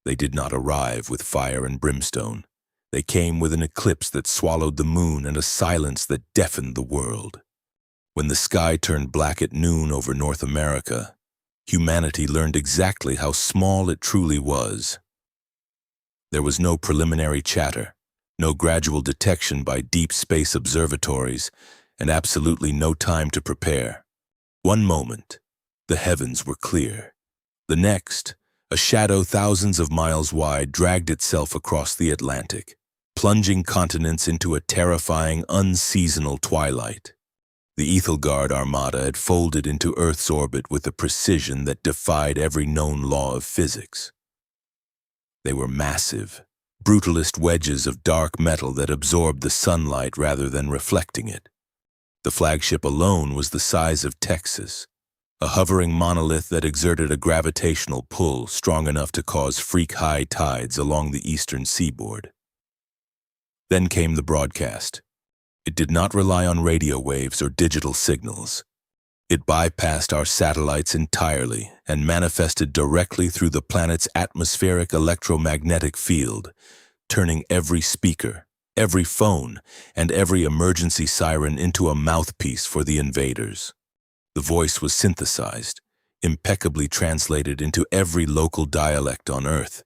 They did not arrive with fire and brimstone. They came with an eclipse that swallowed the moon and a silence that deafened the world. When the sky turned black at noon over North America, humanity learned exactly how small it truly was. There was no preliminary chatter, no gradual detection by deep space observatories, and absolutely no time to prepare. One moment, the heavens were clear. The next, a shadow thousands of miles wide dragged itself across the Atlantic, plunging continents into a terrifying, unseasonal twilight. The Ethelgard Armada had folded into Earth's orbit with a precision that defied every known law of physics. They were massive, brutalist wedges of dark metal that absorbed the sunlight rather than reflecting it. The flagship alone was the size of Texas, a hovering monolith that exerted a gravitational pull strong enough to cause freak high tides along the eastern seaboard. Then came the broadcast. It did not rely on radio waves or digital signals. It bypassed our satellites entirely and manifested directly through the planet's atmospheric electromagnetic field, turning every speaker, every phone, and every emergency siren into a mouthpiece for the invaders. The voice was synthesized, impeccably translated into every local dialect on Earth,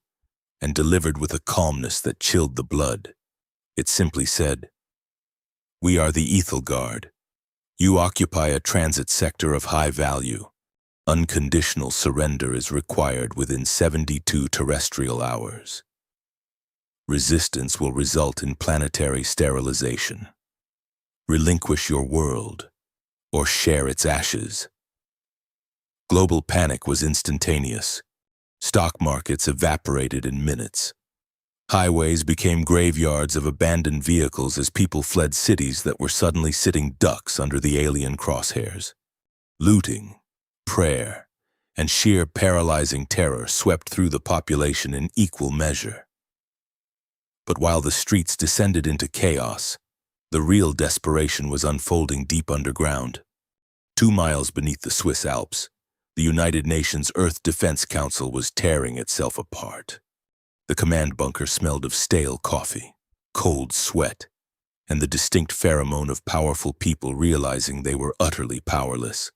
and delivered with a calmness that chilled the blood. It simply said, "We are the Ethelgard. You occupy a transit sector of high value. Unconditional surrender is required within 72 terrestrial hours. Resistance will result in planetary sterilization. Relinquish your world, or share its ashes." Global panic was instantaneous. Stock markets evaporated in minutes. Highways became graveyards of abandoned vehicles as people fled cities that were suddenly sitting ducks under the alien crosshairs. Looting, prayer, and sheer paralyzing terror swept through the population in equal measure. But while the streets descended into chaos, the real desperation was unfolding deep underground. 2 miles beneath the Swiss Alps, the United Nations Earth Defense Council was tearing itself apart. The command bunker smelled of stale coffee, cold sweat, and the distinct pheromone of powerful people realizing they were utterly powerless.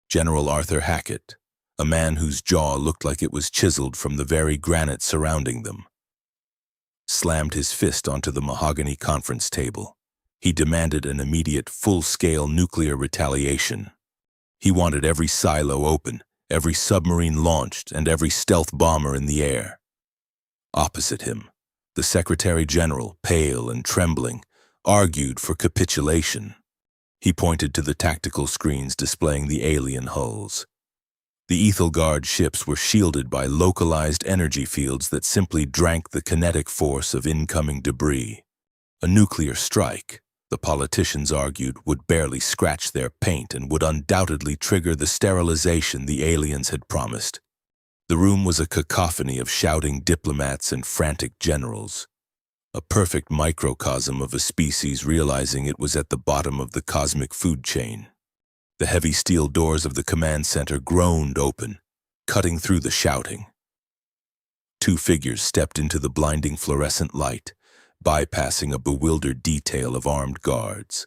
General Arthur Hackett, a man whose jaw looked like it was chiseled from the very granite surrounding them, slammed his fist onto the mahogany conference table. He demanded an immediate, full-scale nuclear retaliation. He wanted every silo open, every submarine launched, and every stealth bomber in the air. Opposite him, the Secretary General, pale and trembling, argued for capitulation. He pointed to the tactical screens displaying the alien hulls. The Ethelgard ships were shielded by localized energy fields that simply drank the kinetic force of incoming debris. A nuclear strike, the politicians argued, would barely scratch their paint and would undoubtedly trigger the sterilization the aliens had promised. The room was a cacophony of shouting diplomats and frantic generals, a perfect microcosm of a species realizing it was at the bottom of the cosmic food chain. The heavy steel doors of the command center groaned open, cutting through the shouting. 2 figures stepped into the blinding fluorescent light, bypassing a bewildered detail of armed guards.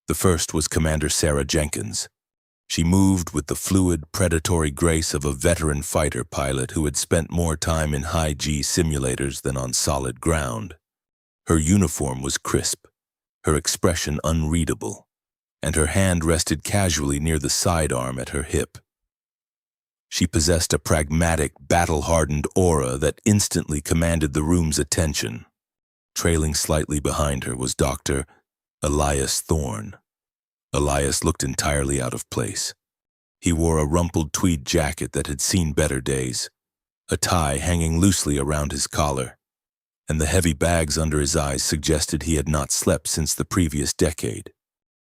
The first was Commander Sarah Jenkins. She moved with the fluid, predatory grace of a veteran fighter pilot who had spent more time in high-G simulators than on solid ground. Her uniform was crisp, her expression unreadable, and her hand rested casually near the sidearm at her hip. She possessed a pragmatic, battle-hardened aura that instantly commanded the room's attention. Trailing slightly behind her was Dr. Elias Thorne. Elias looked entirely out of place. He wore a rumpled tweed jacket that had seen better days, a tie hanging loosely around his collar, and the heavy bags under his eyes suggested he had not slept since the previous decade.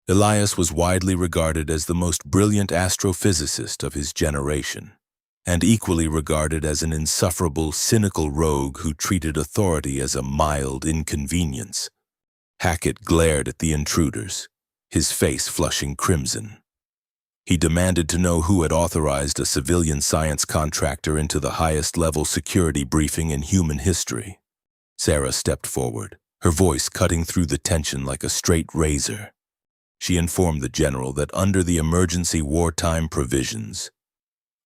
Elias was widely regarded as the most brilliant astrophysicist of his generation, and equally regarded as an insufferable, cynical rogue who treated authority as a mild inconvenience. Hackett glared at the intruders, his face flushing crimson. He demanded to know who had authorized a civilian science contractor into the highest-level security briefing in human history. Sarah stepped forward, her voice cutting through the tension like a straight razor. She informed the general that under the emergency wartime provisions,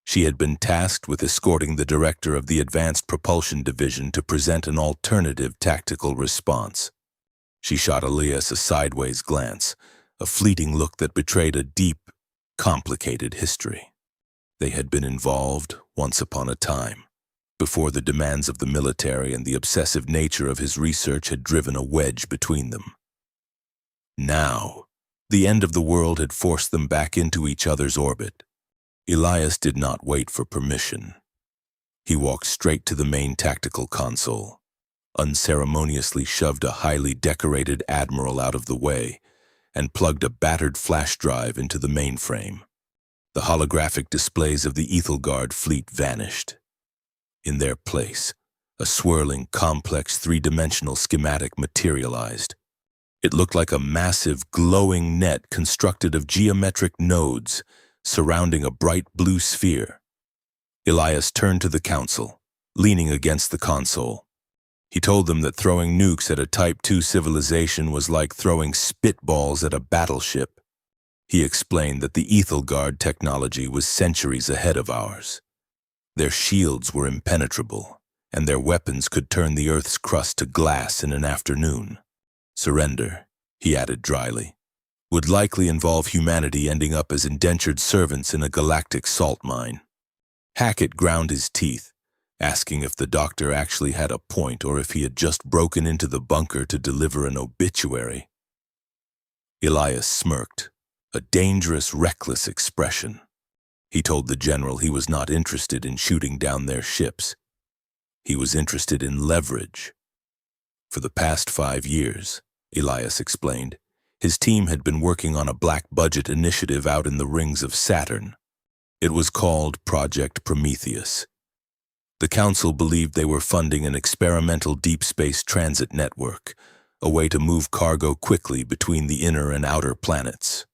she had been tasked with escorting the director of the Advanced Propulsion Division to present an alternative tactical response. She shot Elias a sideways glance, a fleeting look that betrayed a deep, complicated history. They had been involved once upon a time, before the demands of the military and the obsessive nature of his research had driven a wedge between them. Now, the end of the world had forced them back into each other's orbit. Elias did not wait for permission. He walked straight to the main tactical console, unceremoniously shoved a highly decorated admiral out of the way, and plugged a battered flash drive into the mainframe. The holographic displays of the Ethelgard fleet vanished. In their place, a swirling, complex three-dimensional schematic materialized. It looked like a massive, glowing net constructed of geometric nodes surrounding a bright blue sphere. Elias turned to the council, leaning against the console. He told them that throwing nukes at a Type 2 civilization was like throwing spitballs at a battleship. He explained that the Ethelgard technology was centuries ahead of ours. Their shields were impenetrable, and their weapons could turn the Earth's crust to glass in an afternoon. Surrender, he added dryly, would likely involve humanity ending up as indentured servants in a galactic salt mine. Hackett ground his teeth, asking if the doctor actually had a point or if he had just broken into the bunker to deliver an obituary. Elias smirked, a dangerous, reckless expression. He told the general he was not interested in shooting down their ships. He was interested in leverage. For the past 5 years, Elias explained, his team had been working on a black-budget initiative out in the rings of Saturn. It was called Project Prometheus. The council believed they were funding an experimental deep space transit network, a way to move cargo quickly between the inner and outer planets.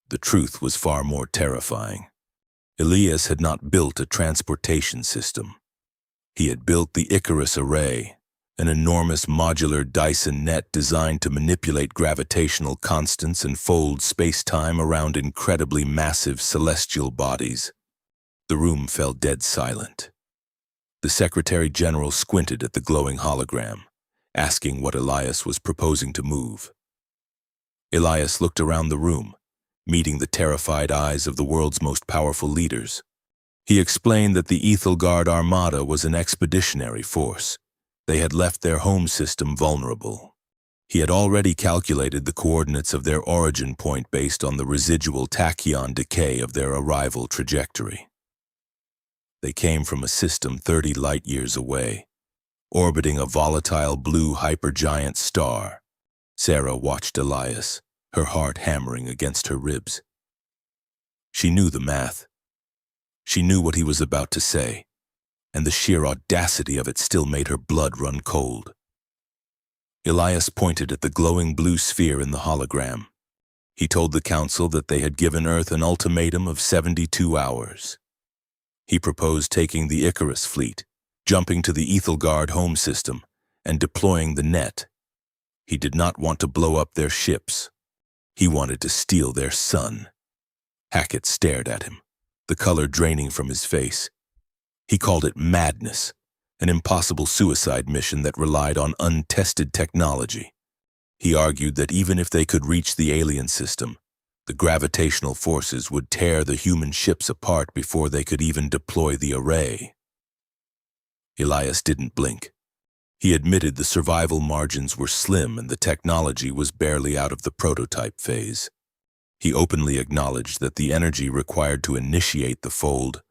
The truth was far more terrifying. Elias had not built a transportation system. He had built the Icarus Array, an enormous modular Dyson net designed to manipulate gravitational constants and fold space-time around incredibly massive celestial bodies. The room fell dead silent. The Secretary General squinted at the glowing hologram, asking what Elias was proposing to move. Elias looked around the room, meeting the terrified eyes of the world's most powerful leaders. He explained that the Ethelgard Armada was an expeditionary force. They had left their home system vulnerable. He had already calculated the coordinates of their origin point based on the residual tachyon decay of their arrival trajectory. They came from a system 30 light-years away, orbiting a volatile blue hypergiant star. Sarah watched Elias, her heart hammering against her ribs. She knew the math. She knew what he was about to say, and the sheer audacity of it still made her blood run cold. Elias pointed at the glowing blue sphere in the hologram. He told the council that they had given Earth an ultimatum of 72 hours. He proposed taking the Icarus fleet, jumping to the Ethelgard home system, and deploying the net. He did not want to blow up their ships. He wanted to steal their sun. Hackett stared at him, the color draining from his face. He called it madness, an impossible suicide mission that relied on untested technology. He argued that even if they could reach the alien system, the gravitational forces would tear the human ships apart before they could even deploy the array. Elias didn't blink. He admitted the survival margins were slim and the technology was barely out of the prototype phase. He openly acknowledged that the energy required to initiate the fold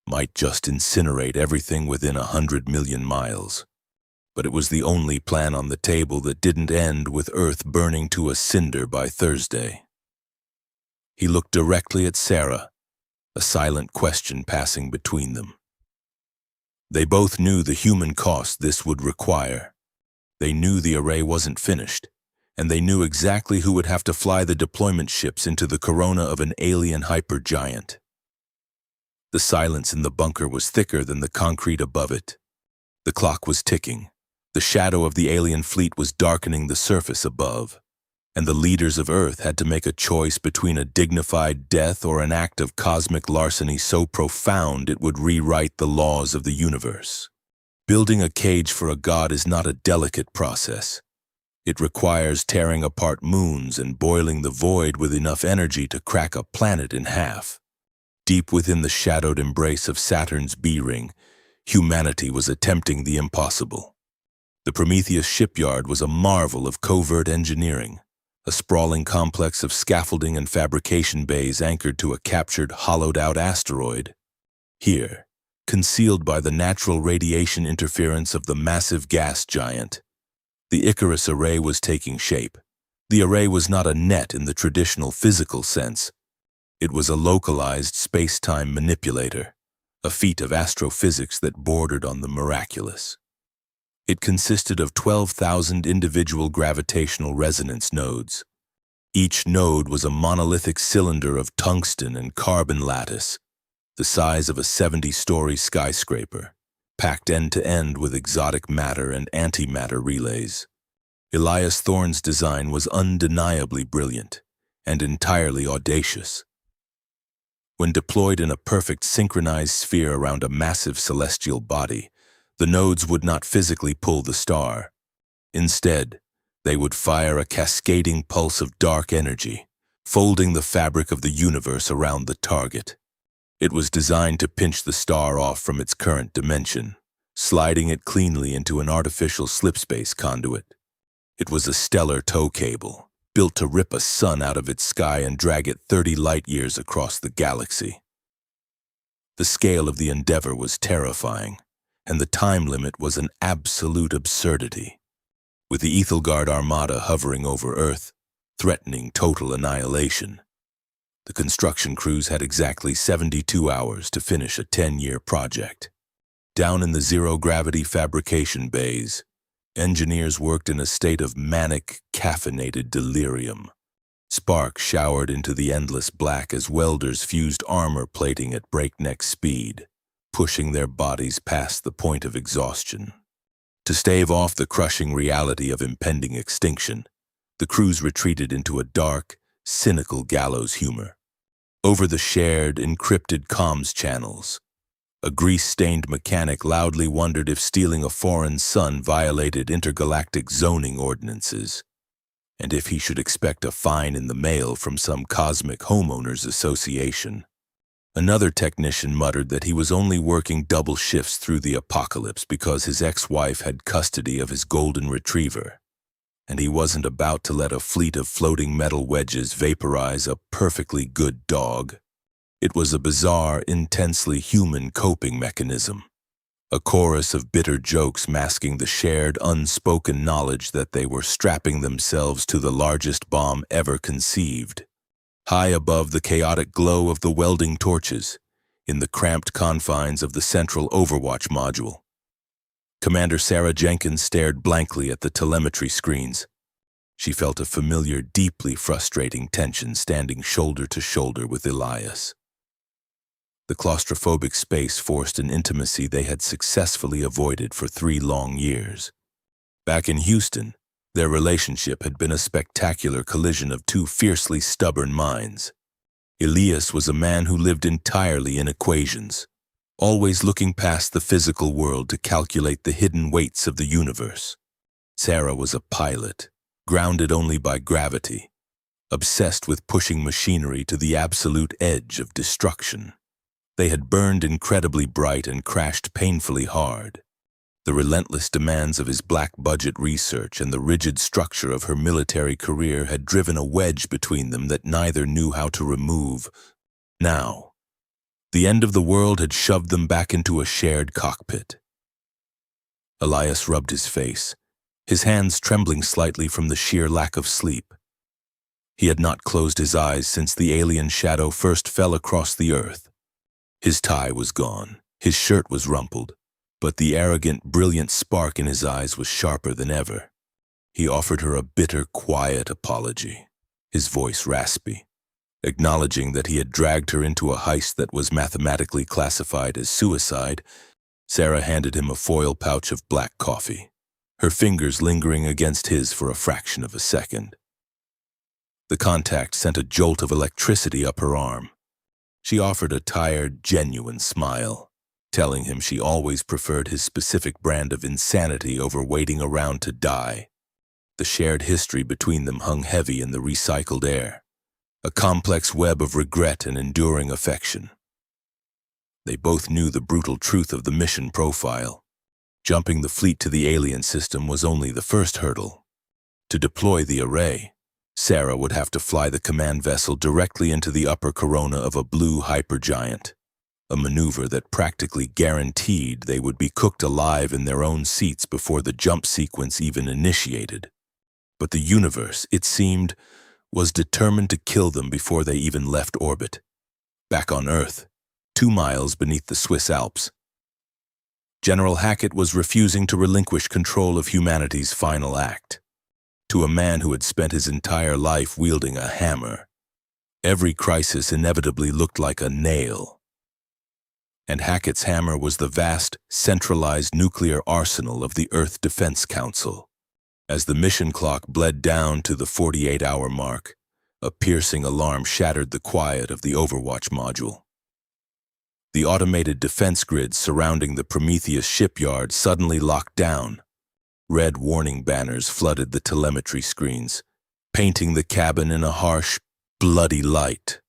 might just incinerate everything within 100 million miles. But it was the only plan on the table that didn't end with Earth burning to a cinder by Thursday. He looked directly at Sarah, a silent question passing between them. They both knew the human cost this would require. They knew the array wasn't finished, and they knew exactly who would have to fly the deployment ships into the corona of an alien hypergiant. The silence in the bunker was thicker than the concrete above it. The clock was ticking. The shadow of the alien fleet was darkening the surface above, and the leaders of Earth had to make a choice between a dignified death or an act of cosmic larceny so profound it would rewrite the laws of the universe. Building a cage for a god is not a delicate process. It requires tearing apart moons and boiling the void with enough energy to crack a planet in half. Deep within the shadowed embrace of Saturn's B-ring, humanity was attempting the impossible. The Prometheus shipyard was a marvel of covert engineering, a sprawling complex of scaffolding and fabrication bays anchored to a captured, hollowed-out asteroid. Here, concealed by the natural radiation interference of the massive gas giant, the Icarus array was taking shape. The array was not a net in the traditional physical sense. It was a localized space-time manipulator, a feat of astrophysics that bordered on the miraculous. It consisted of 12,000 individual gravitational resonance nodes. Each node was a monolithic cylinder of tungsten and carbon lattice, the size of a 70-story skyscraper, packed end-to-end with exotic matter and antimatter relays. Elias Thorne's design was undeniably brilliant and entirely audacious. When deployed in a perfect synchronized sphere around a massive celestial body, the nodes would not physically pull the star. Instead, they would fire a cascading pulse of dark energy, folding the fabric of the universe around the target. It was designed to pinch the star off from its current dimension, sliding it cleanly into an artificial slipspace conduit. It was a stellar tow cable, built to rip a sun out of its sky and drag it 30 light-years across the galaxy. The scale of the endeavor was terrifying, and the time limit was an absolute absurdity. With the Ethelgard Armada hovering over Earth, threatening total annihilation, the construction crews had exactly 72 hours to finish a 10-year project. Down in the zero-gravity fabrication bays, engineers worked in a state of manic, caffeinated delirium. Sparks showered into the endless black as welders fused armor plating at breakneck speed, pushing their bodies past the point of exhaustion. To stave off the crushing reality of impending extinction, the crews retreated into a dark, cynical gallows humor. Over the shared, encrypted comms channels, a grease-stained mechanic loudly wondered if stealing a foreign sun violated intergalactic zoning ordinances, and if he should expect a fine in the mail from some cosmic homeowners association. Another technician muttered that he was only working double shifts through the apocalypse because his ex-wife had custody of his golden retriever, and he wasn't about to let a fleet of floating metal wedges vaporize a perfectly good dog. It was a bizarre, intensely human coping mechanism, a chorus of bitter jokes masking the shared, unspoken knowledge that they were strapping themselves to the largest bomb ever conceived. High above the chaotic glow of the welding torches, in the cramped confines of the central Overwatch module, Commander Sarah Jenkins stared blankly at the telemetry screens. She felt a familiar, deeply frustrating tension standing shoulder to shoulder with Elias. The claustrophobic space forced an intimacy they had successfully avoided for 3 long years. Back in Houston, their relationship had been a spectacular collision of 2 fiercely stubborn minds. Elias was a man who lived entirely in equations, always looking past the physical world to calculate the hidden weights of the universe. Sarah was a pilot, grounded only by gravity, obsessed with pushing machinery to the absolute edge of destruction. They had burned incredibly bright and crashed painfully hard. The relentless demands of his black-budget research and the rigid structure of her military career had driven a wedge between them that neither knew how to remove. Now, the end of the world had shoved them back into a shared cockpit. Elias rubbed his face, his hands trembling slightly from the sheer lack of sleep. He had not closed his eyes since the alien shadow first fell across the earth. His tie was gone, his shirt was rumpled, but the arrogant, brilliant spark in his eyes was sharper than ever. He offered her a bitter, quiet apology, his voice raspy, acknowledging that he had dragged her into a heist that was mathematically classified as suicide. Sarah handed him a foil pouch of black coffee, her fingers lingering against his for a fraction of a second. The contact sent a jolt of electricity up her arm. She offered a tired, genuine smile, telling him she always preferred his specific brand of insanity over waiting around to die. The shared history between them hung heavy in the recycled air, a complex web of regret and enduring affection. They both knew the brutal truth of the mission profile. Jumping the fleet to the alien system was only the first hurdle. To deploy the array, Sarah would have to fly the command vessel directly into the upper corona of a blue hypergiant, a maneuver that practically guaranteed they would be cooked alive in their own seats before the jump sequence even initiated. But the universe, it seemed, was determined to kill them before they even left orbit. Back on Earth, 2 miles beneath the Swiss Alps, General Hackett was refusing to relinquish control of humanity's final act. To a man who had spent his entire life wielding a hammer, every crisis inevitably looked like a nail. And Hackett's hammer was the vast, centralized nuclear arsenal of the Earth Defense Council. As the mission clock bled down to the 48-hour mark, a piercing alarm shattered the quiet of the Overwatch module. The automated defense grids surrounding the Prometheus shipyard suddenly locked down. Red warning banners flooded the telemetry screens, painting the cabin in a harsh, bloody light.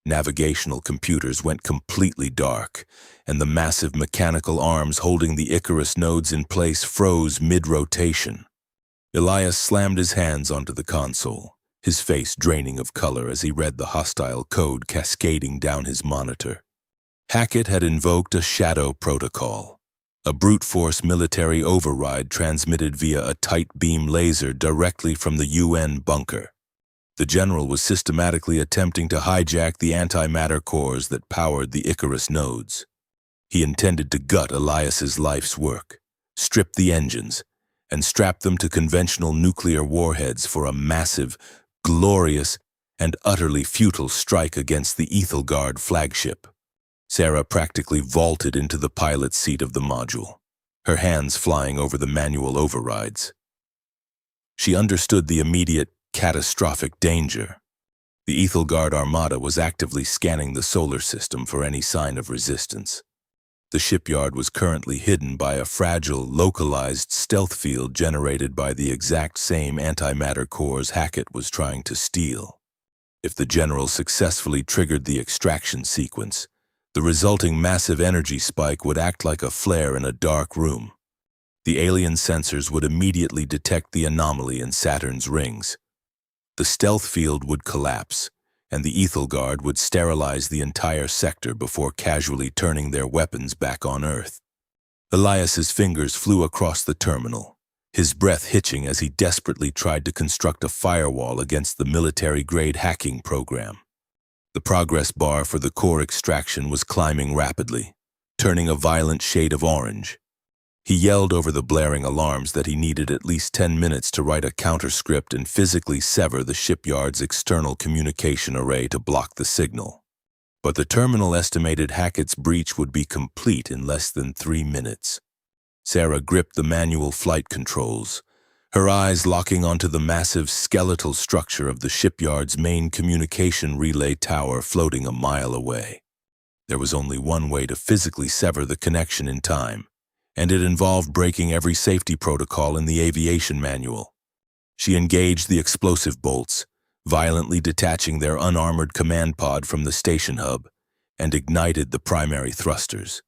Navigational computers went completely dark, and the massive mechanical arms holding the Icarus nodes in place froze mid-rotation. Elias slammed his hands onto the console, his face draining of color as he read the hostile code cascading down his monitor. Hackett had invoked a shadow protocol, a brute force military override transmitted via a tight beam laser directly from the UN bunker. The general was systematically attempting to hijack the antimatter cores that powered the Icarus nodes. He intended to gut Elias's life's work, strip the engines, and strap them to conventional nuclear warheads for a massive, glorious, and utterly futile strike against the Ethelgard flagship. Sarah practically vaulted into the pilot's seat of the module, her hands flying over the manual overrides. She understood the immediate, catastrophic danger. The Ethelgard armada was actively scanning the solar system for any sign of resistance. The shipyard was currently hidden by a fragile, localized stealth field generated by the exact same antimatter cores Hackett was trying to steal. If the general successfully triggered the extraction sequence, the resulting massive energy spike would act like a flare in a dark room. The alien sensors would immediately detect the anomaly in Saturn's rings. The stealth field would collapse, and the Ethelgard would sterilize the entire sector before casually turning their weapons back on Earth. Elias's fingers flew across the terminal, his breath hitching as he desperately tried to construct a firewall against the military-grade hacking program. The progress bar for the core extraction was climbing rapidly, turning a violent shade of orange. He yelled over the blaring alarms that he needed at least 10 minutes to write a counterscript and physically sever the shipyard's external communication array to block the signal. But the terminal estimated Hackett's breach would be complete in less than 3 minutes. Sarah gripped the manual flight controls, her eyes locking onto the massive skeletal structure of the shipyard's main communication relay tower floating a mile away. There was only one way to physically sever the connection in time, and it involved breaking every safety protocol in the aviation manual. She engaged the explosive bolts, violently detaching their unarmored command pod from the station hub, and ignited the primary thrusters.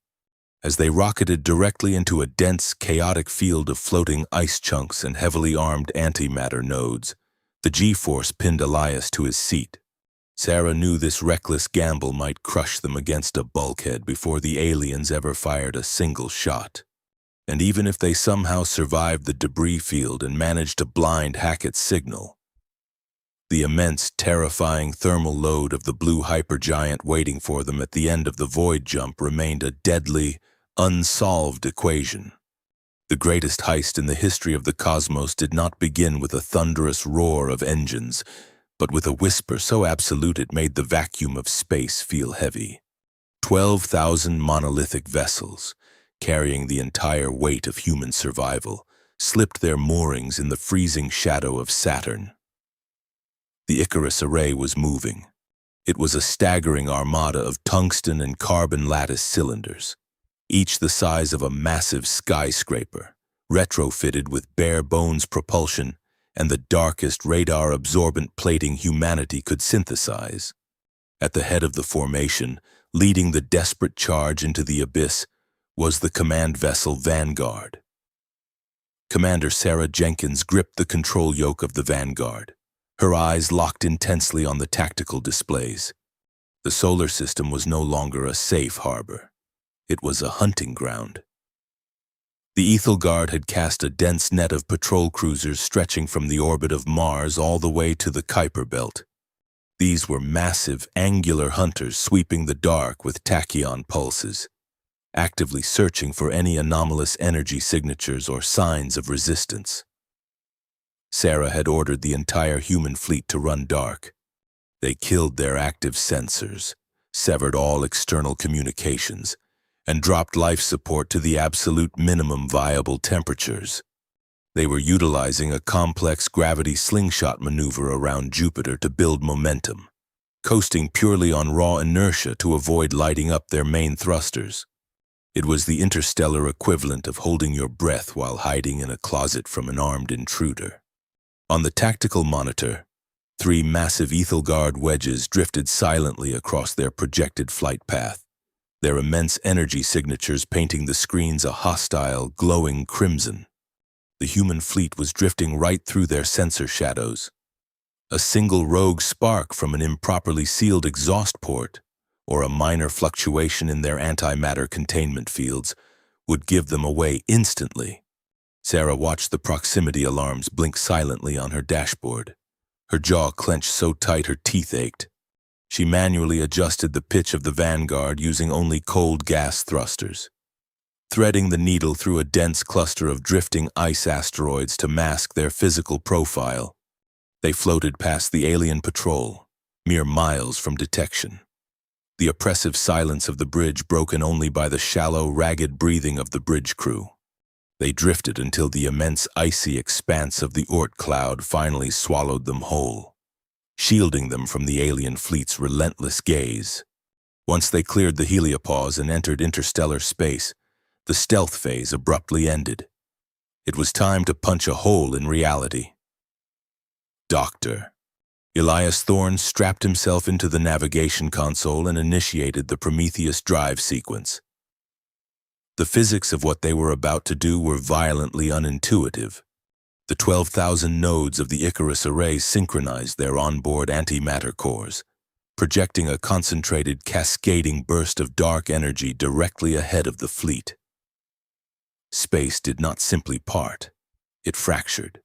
As they rocketed directly into a dense, chaotic field of floating ice chunks and heavily armed antimatter nodes, the G-force pinned Elias to his seat. Sarah knew this reckless gamble might crush them against a bulkhead before the aliens ever fired a single shot. And even if they somehow survived the debris field and managed to blind Hackett's signal, the immense, terrifying thermal load of the blue hypergiant waiting for them at the end of the void jump remained a deadly, unsolved equation. The greatest heist in the history of the cosmos did not begin with a thunderous roar of engines, but with a whisper so absolute it made the vacuum of space feel heavy. 12,000 monolithic vessels, carrying the entire weight of human survival, slipped their moorings in the freezing shadow of Saturn. The Icarus array was moving. It was a staggering armada of tungsten and carbon lattice cylinders, each the size of a massive skyscraper, retrofitted with bare-bones propulsion and the darkest radar-absorbent plating humanity could synthesize. At the head of the formation, leading the desperate charge into the abyss, was the command vessel Vanguard. Commander Sarah Jenkins gripped the control yoke of the Vanguard, her eyes locked intensely on the tactical displays. The solar system was no longer a safe harbor. It was a hunting ground. The Ethelgard had cast a dense net of patrol cruisers stretching from the orbit of Mars all the way to the Kuiper Belt. These were massive, angular hunters sweeping the dark with tachyon pulses, actively searching for any anomalous energy signatures or signs of resistance. Sarah had ordered the entire human fleet to run dark. They killed their active sensors, severed all external communications, and dropped life support to the absolute minimum viable temperatures. They were utilizing a complex gravity slingshot maneuver around Jupiter to build momentum, coasting purely on raw inertia to avoid lighting up their main thrusters. It was the interstellar equivalent of holding your breath while hiding in a closet from an armed intruder. On the tactical monitor, 3 massive Ethelgard wedges drifted silently across their projected flight path, their immense energy signatures painting the screens a hostile, glowing crimson. The human fleet was drifting right through their sensor shadows. A single rogue spark from an improperly sealed exhaust port, or a minor fluctuation in their antimatter containment fields, would give them away instantly. Sarah watched the proximity alarms blink silently on her dashboard. Her jaw clenched so tight her teeth ached. She manually adjusted the pitch of the Vanguard using only cold gas thrusters, threading the needle through a dense cluster of drifting ice asteroids to mask their physical profile. They floated past the alien patrol, mere miles from detection. The oppressive silence of the bridge broken only by the shallow, ragged breathing of the bridge crew. They drifted until the immense icy expanse of the Oort cloud finally swallowed them whole, shielding them from the alien fleet's relentless gaze. Once they cleared the heliopause and entered interstellar space, the stealth phase abruptly ended. It was time to punch a hole in reality. Doctor. Elias Thorne strapped himself into the navigation console and initiated the Prometheus drive sequence. The physics of what they were about to do were violently unintuitive. The 12,000 nodes of the Icarus array synchronized their onboard antimatter cores, projecting a concentrated, cascading burst of dark energy directly ahead of the fleet. Space did not simply part. It fractured.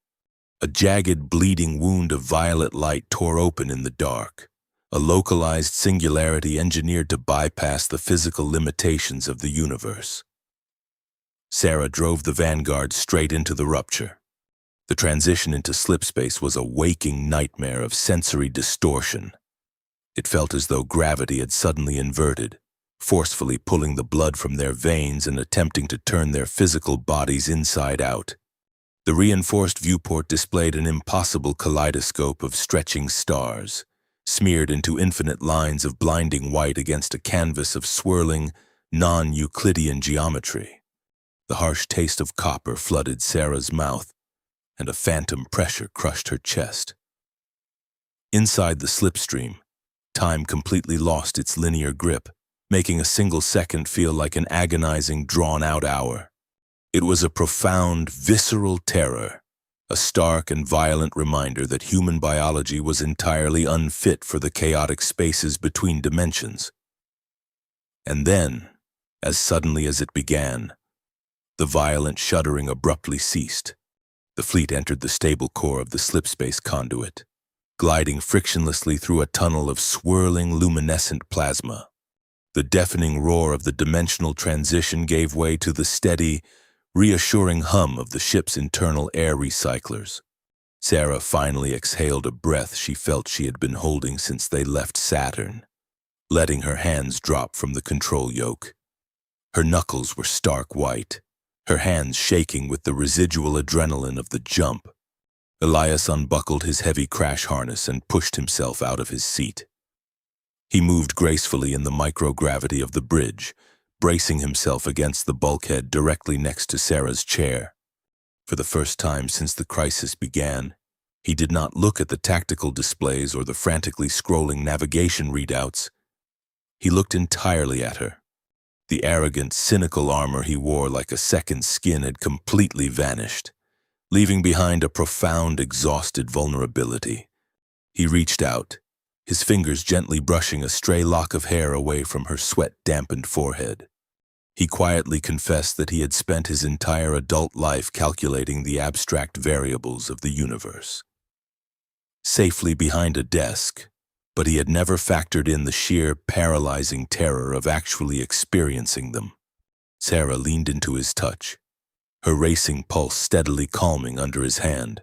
A jagged, bleeding wound of violet light tore open in the dark, a localized singularity engineered to bypass the physical limitations of the universe. Sarah drove the Vanguard straight into the rupture. The transition into slipspace was a waking nightmare of sensory distortion. It felt as though gravity had suddenly inverted, forcefully pulling the blood from their veins and attempting to turn their physical bodies inside out. The reinforced viewport displayed an impossible kaleidoscope of stretching stars, smeared into infinite lines of blinding white against a canvas of swirling, non-Euclidean geometry. The harsh taste of copper flooded Sarah's mouth, and a phantom pressure crushed her chest. Inside the slipstream, time completely lost its linear grip, making a single second feel like an agonizing, drawn-out hour. It was a profound, visceral terror, a stark and violent reminder that human biology was entirely unfit for the chaotic spaces between dimensions. And then, as suddenly as it began, the violent shuddering abruptly ceased. The fleet entered the stable core of the slipspace conduit, gliding frictionlessly through a tunnel of swirling, luminescent plasma. The deafening roar of the dimensional transition gave way to the steady, reassuring hum of the ship's internal air recyclers. Sarah finally exhaled a breath she felt she had been holding since they left Saturn, letting her hands drop from the control yoke. Her knuckles were stark white, her hands shaking with the residual adrenaline of the jump. Elias unbuckled his heavy crash harness and pushed himself out of his seat. He moved gracefully in the microgravity of the bridge, bracing himself against the bulkhead directly next to Sarah's chair. For the first time since the crisis began, he did not look at the tactical displays or the frantically scrolling navigation readouts. He looked entirely at her. The arrogant, cynical armor he wore like a second skin had completely vanished, leaving behind a profound, exhausted vulnerability. He reached out, his fingers gently brushing a stray lock of hair away from her sweat-dampened forehead. He quietly confessed that he had spent his entire adult life calculating the abstract variables of the universe. Safely behind a desk, but he had never factored in the sheer, paralyzing terror of actually experiencing them. Sarah leaned into his touch, her racing pulse steadily calming under his hand.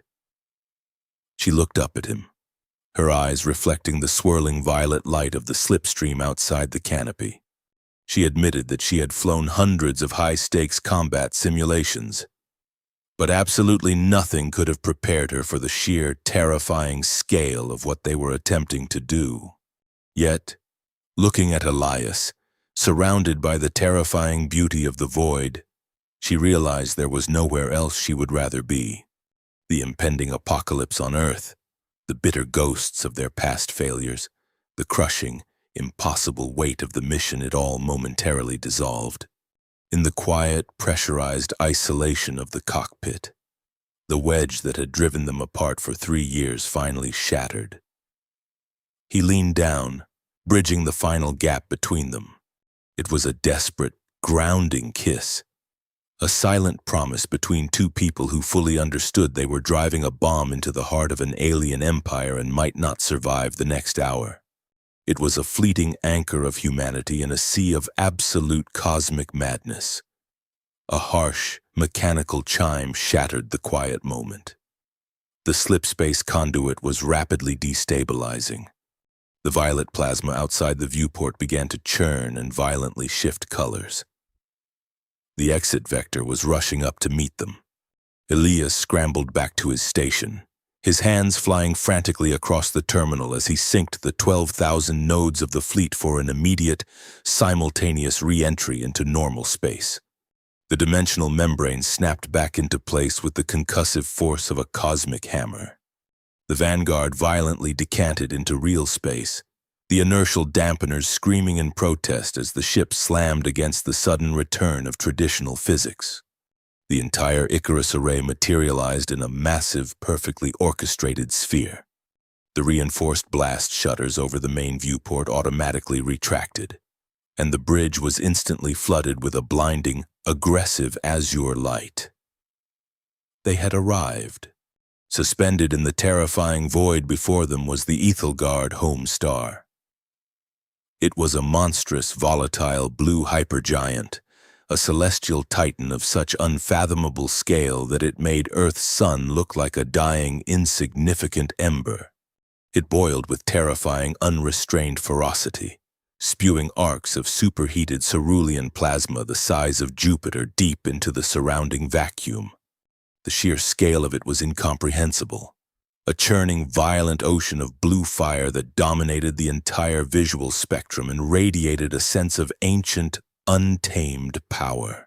She looked up at him, her eyes reflecting the swirling violet light of the slipstream outside the canopy. She admitted that she had flown hundreds of high-stakes combat simulations, but absolutely nothing could have prepared her for the sheer, terrifying scale of what they were attempting to do. Yet, looking at Elias, surrounded by the terrifying beauty of the void, she realized there was nowhere else she would rather be. The impending apocalypse on Earth, the bitter ghosts of their past failures, the crushing, impossible weight of the mission, it all momentarily dissolved. In the quiet, pressurized isolation of the cockpit, the wedge that had driven them apart for 3 years finally shattered. He leaned down, bridging the final gap between them. It was a desperate, grounding kiss, a silent promise between two people who fully understood they were driving a bomb into the heart of an alien empire and might not survive the next hour. It was a fleeting anchor of humanity in a sea of absolute cosmic madness. A harsh, mechanical chime shattered the quiet moment. The slipspace conduit was rapidly destabilizing. The violet plasma outside the viewport began to churn and violently shift colors. The exit vector was rushing up to meet them. Elias scrambled back to his station, his hands flying frantically across the terminal as he synced the 12,000 nodes of the fleet for an immediate, simultaneous re-entry into normal space. The dimensional membrane snapped back into place with the concussive force of a cosmic hammer. The Vanguard violently decanted into real space, the inertial dampeners screaming in protest as the ship slammed against the sudden return of traditional physics. The entire Icarus array materialized in a massive, perfectly orchestrated sphere. The reinforced blast shutters over the main viewport automatically retracted, and the bridge was instantly flooded with a blinding, aggressive azure light. They had arrived. Suspended in the terrifying void before them was the Ethelgard home star. It was a monstrous, volatile blue hypergiant, a celestial titan of such unfathomable scale that it made Earth's sun look like a dying, insignificant ember. It boiled with terrifying, unrestrained ferocity, spewing arcs of superheated cerulean plasma the size of Jupiter deep into the surrounding vacuum. The sheer scale of it was incomprehensible. A churning, violent ocean of blue fire that dominated the entire visual spectrum and radiated a sense of ancient, untamed power.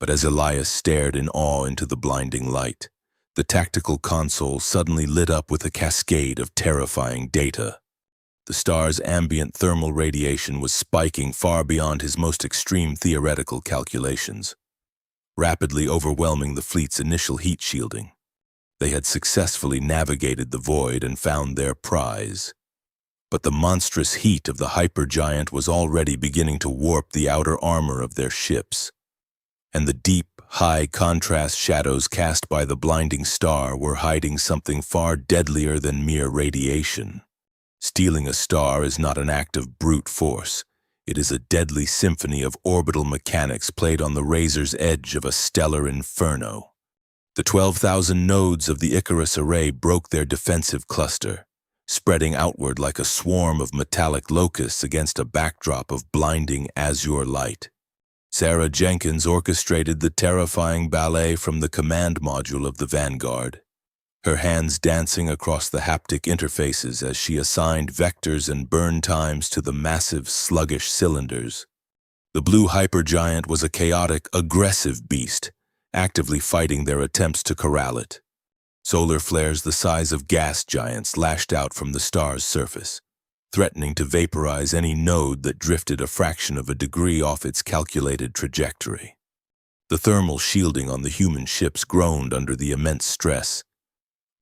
But as Elias stared in awe into the blinding light, the tactical console suddenly lit up with a cascade of terrifying data. The star's ambient thermal radiation was spiking far beyond his most extreme theoretical calculations, rapidly overwhelming the fleet's initial heat shielding. They had successfully navigated the void and found their prize. But the monstrous heat of the hypergiant was already beginning to warp the outer armor of their ships, and the deep, high-contrast shadows cast by the blinding star were hiding something far deadlier than mere radiation. Stealing a star is not an act of brute force. It is a deadly symphony of orbital mechanics played on the razor's edge of a stellar inferno. The 12,000 nodes of the Icarus array broke their defensive cluster, spreading outward like a swarm of metallic locusts against a backdrop of blinding azure light. Sarah Jenkins orchestrated the terrifying ballet from the command module of the Vanguard, her hands dancing across the haptic interfaces as she assigned vectors and burn times to the massive, sluggish cylinders. The blue hypergiant was a chaotic, aggressive beast, actively fighting their attempts to corral it. Solar flares the size of gas giants lashed out from the star's surface, threatening to vaporize any node that drifted a fraction of a degree off its calculated trajectory. The thermal shielding on the human ships groaned under the immense stress,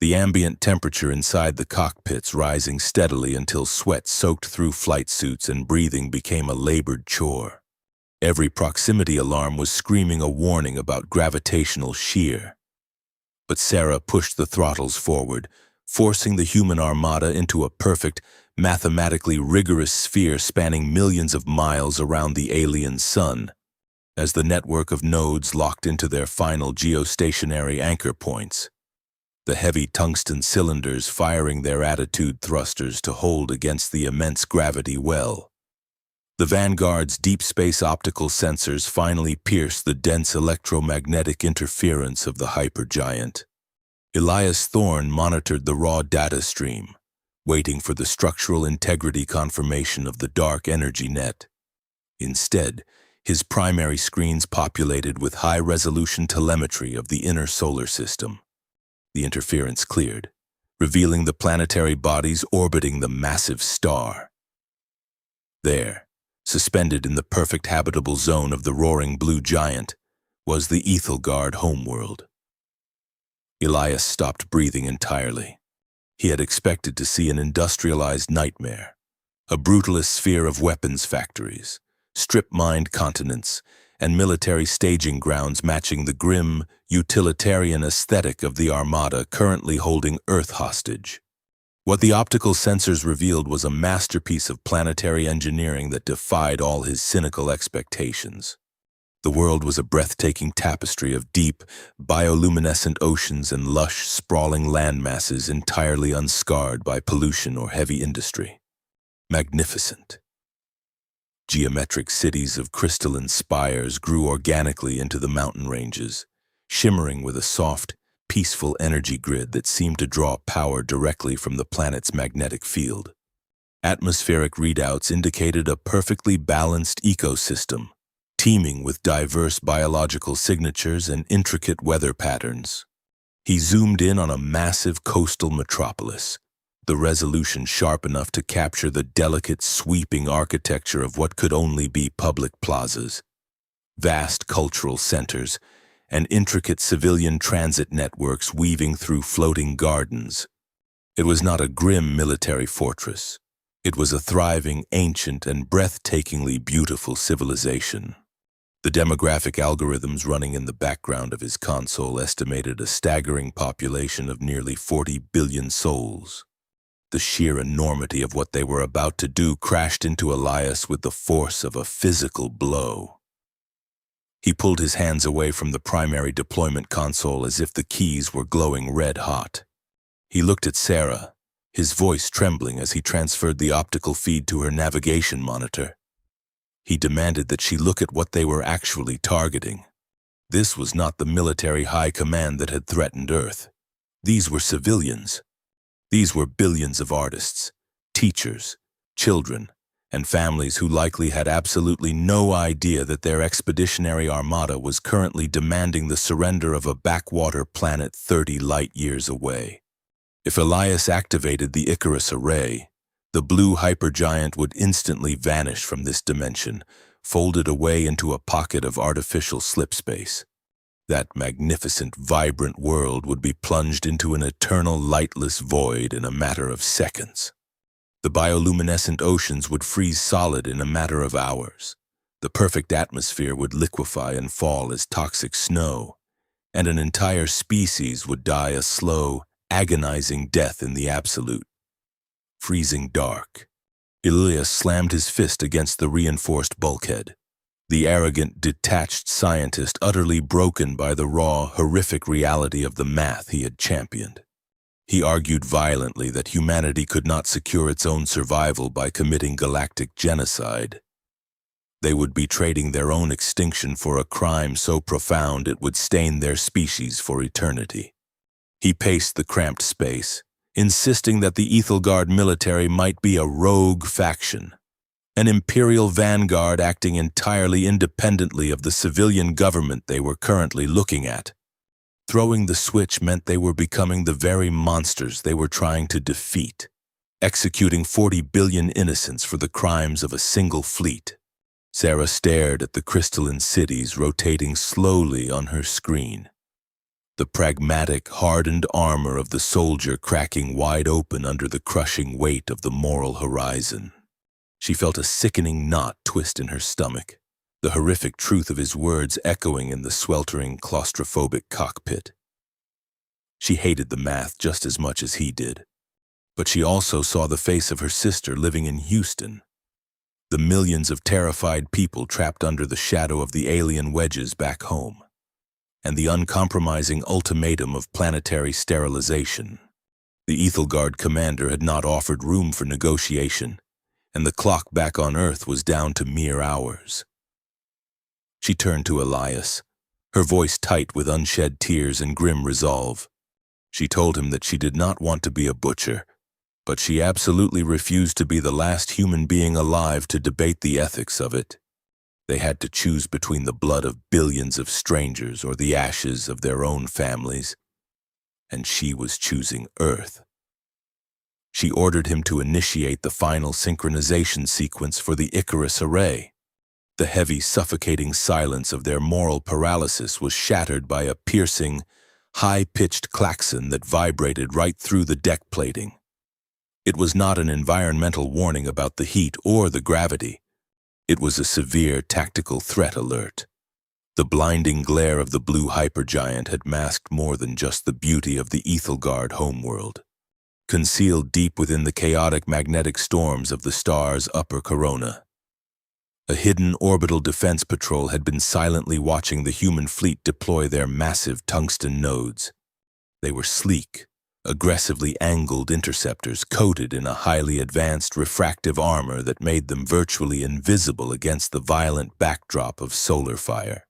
the ambient temperature inside the cockpits rising steadily until sweat soaked through flight suits and breathing became a labored chore. Every proximity alarm was screaming a warning about gravitational shear. But Sarah pushed the throttles forward, forcing the human armada into a perfect, mathematically rigorous sphere spanning millions of miles around the alien sun. As the network of nodes locked into their final geostationary anchor points, the heavy tungsten cylinders firing their attitude thrusters to hold against the immense gravity well. The Vanguard's deep space optical sensors finally pierced the dense electromagnetic interference of the hypergiant. Elias Thorne monitored the raw data stream, waiting for the structural integrity confirmation of the dark energy net. Instead, his primary screens populated with high-resolution telemetry of the inner solar system. The interference cleared, revealing the planetary bodies orbiting the massive star. There, suspended in the perfect habitable zone of the roaring blue giant, was the Ethelgard homeworld. Elias stopped breathing entirely. He had expected to see an industrialized nightmare, a brutalist sphere of weapons factories, strip-mined continents, and military staging grounds matching the grim, utilitarian aesthetic of the armada currently holding Earth hostage. What the optical sensors revealed was a masterpiece of planetary engineering that defied all his cynical expectations. The world was a breathtaking tapestry of deep, bioluminescent oceans and lush, sprawling landmasses entirely unscarred by pollution or heavy industry. Magnificent. Geometric cities of crystalline spires grew organically into the mountain ranges, shimmering with a soft, peaceful energy grid that seemed to draw power directly from the planet's magnetic field. Atmospheric readouts indicated a perfectly balanced ecosystem, teeming with diverse biological signatures and intricate weather patterns. He zoomed in on a massive coastal metropolis, the resolution sharp enough to capture the delicate, sweeping architecture of what could only be public plazas, vast cultural centers, and intricate civilian transit networks weaving through floating gardens. It was not a grim military fortress. It was a thriving, ancient, and breathtakingly beautiful civilization. The demographic algorithms running in the background of his console estimated a staggering population of nearly 40 billion souls. The sheer enormity of what they were about to do crashed into Elias with the force of a physical blow. He pulled his hands away from the primary deployment console as if the keys were glowing red hot. He looked at Sarah, his voice trembling as he transferred the optical feed to her navigation monitor. He demanded that she look at what they were actually targeting. This was not the military high command that had threatened Earth. These were civilians. These were billions of artists, teachers, children, and families who likely had absolutely no idea that their expeditionary armada was currently demanding the surrender of a backwater planet 30 light-years away. If Elias activated the Icarus array, the blue hypergiant would instantly vanish from this dimension, folded away into a pocket of artificial slipspace. That magnificent, vibrant world would be plunged into an eternal lightless void in a matter of seconds. The bioluminescent oceans would freeze solid in a matter of hours. The perfect atmosphere would liquefy and fall as toxic snow, and an entire species would die a slow, agonizing death in the absolute. Freezing dark, Elias slammed his fist against the reinforced bulkhead. The arrogant, detached scientist utterly broken by the raw, horrific reality of the math he had championed. He argued violently that humanity could not secure its own survival by committing galactic genocide. They would be trading their own extinction for a crime so profound it would stain their species for eternity. He paced the cramped space, insisting that the Ethelgard military might be a rogue faction, an imperial vanguard acting entirely independently of the civilian government they were currently looking at. Throwing the switch meant they were becoming the very monsters they were trying to defeat, executing 40 billion innocents for the crimes of a single fleet. Sarah stared at the crystalline cities rotating slowly on her screen, the pragmatic, hardened armor of the soldier cracking wide open under the crushing weight of the moral horizon. She felt a sickening knot twist in her stomach, the horrific truth of his words echoing in the sweltering, claustrophobic cockpit. She hated the math just as much as he did, but she also saw the face of her sister living in Houston, the millions of terrified people trapped under the shadow of the alien wedges back home, and the uncompromising ultimatum of planetary sterilization. The Ethelgard commander had not offered room for negotiation, and the clock back on Earth was down to mere hours. She turned to Elias, her voice tight with unshed tears and grim resolve. She told him that she did not want to be a butcher, but she absolutely refused to be the last human being alive to debate the ethics of it. They had to choose between the blood of billions of strangers or the ashes of their own families, and she was choosing Earth. She ordered him to initiate the final synchronization sequence for the Icarus array. The heavy, suffocating silence of their moral paralysis was shattered by a piercing, high-pitched klaxon that vibrated right through the deck plating. It was not an environmental warning about the heat or the gravity. It was a severe tactical threat alert. The blinding glare of the blue hypergiant had masked more than just the beauty of the Ethelgard homeworld. Concealed deep within the chaotic magnetic storms of the star's upper corona, a hidden orbital defense patrol had been silently watching the human fleet deploy their massive tungsten nodes. They were sleek, aggressively angled interceptors coated in a highly advanced refractive armor that made them virtually invisible against the violent backdrop of solar fire.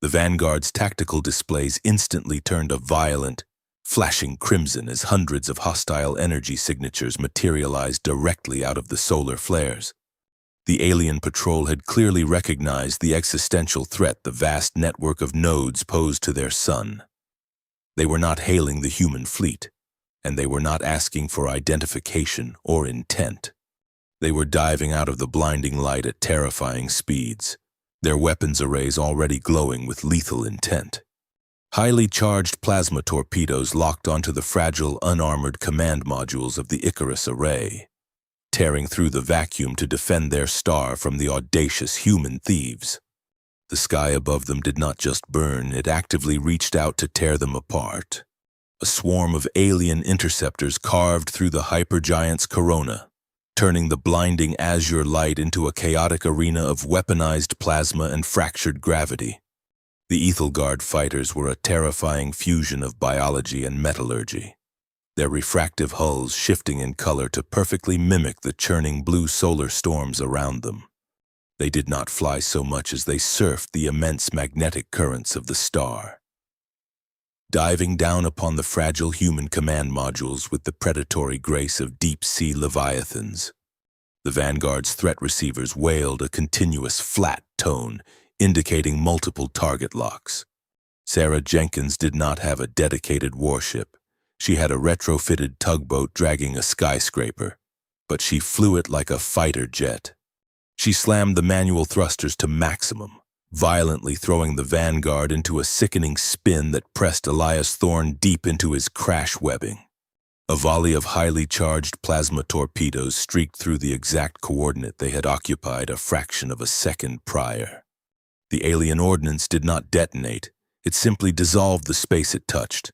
The Vanguard's tactical displays instantly turned a violent, flashing crimson as hundreds of hostile energy signatures materialized directly out of the solar flares. The alien patrol had clearly recognized the existential threat the vast network of nodes posed to their sun. They were not hailing the human fleet, and they were not asking for identification or intent. They were diving out of the blinding light at terrifying speeds, their weapons arrays already glowing with lethal intent. Highly charged plasma torpedoes locked onto the fragile, unarmored command modules of the Icarus array, tearing through the vacuum to defend their star from the audacious human thieves. The sky above them did not just burn, it actively reached out to tear them apart. A swarm of alien interceptors carved through the hypergiant's corona, turning the blinding azure light into a chaotic arena of weaponized plasma and fractured gravity. The Ethelgard fighters were a terrifying fusion of biology and metallurgy, their refractive hulls shifting in color to perfectly mimic the churning blue solar storms around them. They did not fly so much as they surfed the immense magnetic currents of the star, diving down upon the fragile human command modules with the predatory grace of deep-sea leviathans. The Vanguard's threat receivers wailed a continuous flat tone, indicating multiple target locks. Sarah Jenkins did not have a dedicated warship. She had a retrofitted tugboat dragging a skyscraper, but she flew it like a fighter jet. She slammed the manual thrusters to maximum, violently throwing the Vanguard into a sickening spin that pressed Elias Thorne deep into his crash webbing. A volley of highly charged plasma torpedoes streaked through the exact coordinate they had occupied a fraction of a second prior. The alien ordnance did not detonate, it simply dissolved the space it touched,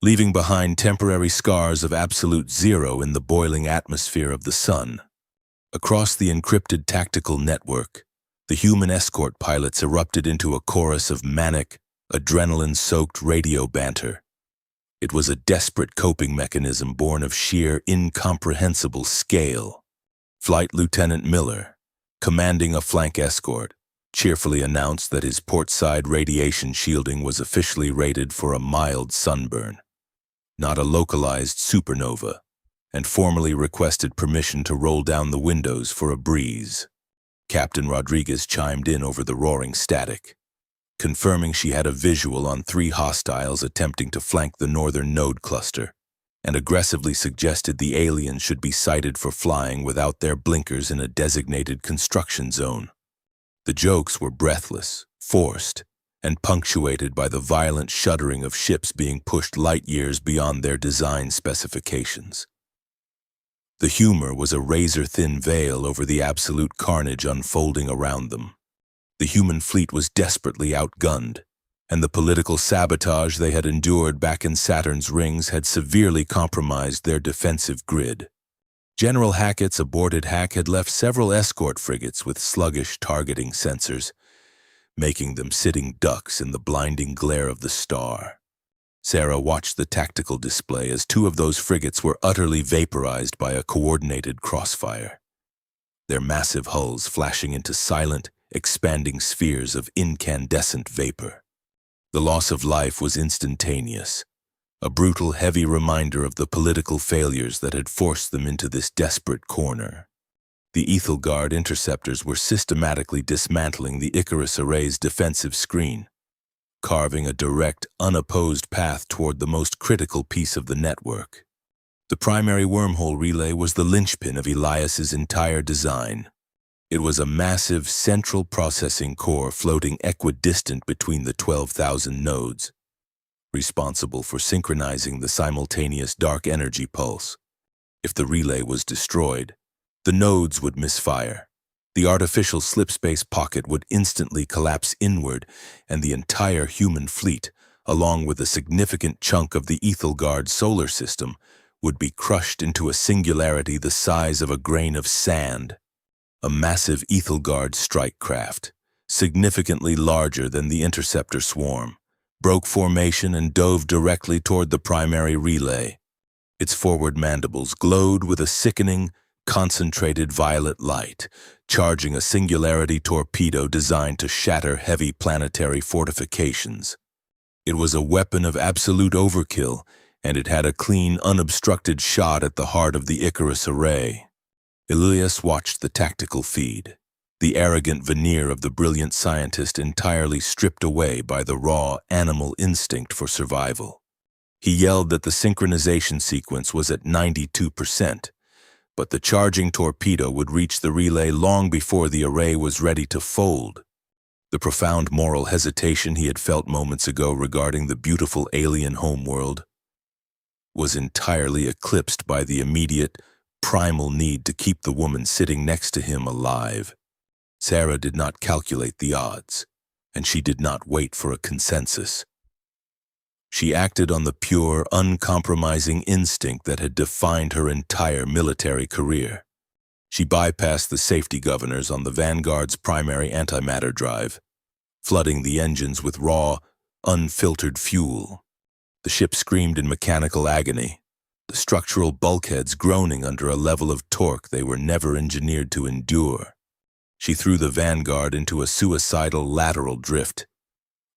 leaving behind temporary scars of absolute zero in the boiling atmosphere of the sun. Across the encrypted tactical network, the human escort pilots erupted into a chorus of manic, adrenaline-soaked radio banter. It was a desperate coping mechanism born of sheer, incomprehensible scale. Flight Lieutenant Miller, commanding a flank escort, cheerfully announced that his portside radiation shielding was officially rated for a mild sunburn, not a localized supernova, and formally requested permission to roll down the windows for a breeze. Captain Rodriguez chimed in over the roaring static, confirming she had a visual on 3 hostiles attempting to flank the northern node cluster, and aggressively suggested the aliens should be sighted for flying without their blinkers in a designated construction zone. The jokes were breathless, forced, and punctuated by the violent shuddering of ships being pushed light years beyond their design specifications. The humor was a razor-thin veil over the absolute carnage unfolding around them. The human fleet was desperately outgunned, and the political sabotage they had endured back in Saturn's rings had severely compromised their defensive grid. General Hackett's aborted hack had left several escort frigates with sluggish targeting sensors, making them sitting ducks in the blinding glare of the star. Sarah watched the tactical display as 2 of those frigates were utterly vaporized by a coordinated crossfire, their massive hulls flashing into silent, expanding spheres of incandescent vapor. The loss of life was instantaneous, a brutal, heavy reminder of the political failures that had forced them into this desperate corner. The Ethelgard interceptors were systematically dismantling the Icarus Array's defensive screen, carving a direct, unopposed path toward the most critical piece of the network. The primary wormhole relay was the linchpin of Elias's entire design. It was a massive central processing core floating equidistant between the 12,000 nodes, responsible for synchronizing the simultaneous dark energy pulse. If the relay was destroyed, the nodes would misfire. The artificial slipspace pocket would instantly collapse inward, and the entire human fleet, along with a significant chunk of the Ethelgard solar system, would be crushed into a singularity the size of a grain of sand. A massive Ethelgard strike craft, significantly larger than the interceptor swarm, broke formation and dove directly toward the primary relay. Its forward mandibles glowed with a sickening, concentrated violet light, charging a singularity torpedo designed to shatter heavy planetary fortifications. It was a weapon of absolute overkill, and it had a clean, unobstructed shot at the heart of the Icarus Array. Elias watched the tactical feed, the arrogant veneer of the brilliant scientist entirely stripped away by the raw, animal instinct for survival. He yelled that the synchronization sequence was at 92%, but the charging torpedo would reach the relay long before the array was ready to fold. The profound moral hesitation he had felt moments ago regarding the beautiful alien homeworld was entirely eclipsed by the immediate, primal need to keep the woman sitting next to him alive. Sarah did not calculate the odds, and she did not wait for a consensus. She acted on the pure, uncompromising instinct that had defined her entire military career. She bypassed the safety governors on the Vanguard's primary antimatter drive, flooding the engines with raw, unfiltered fuel. The ship screamed in mechanical agony, the structural bulkheads groaning under a level of torque they were never engineered to endure. She threw the Vanguard into a suicidal lateral drift,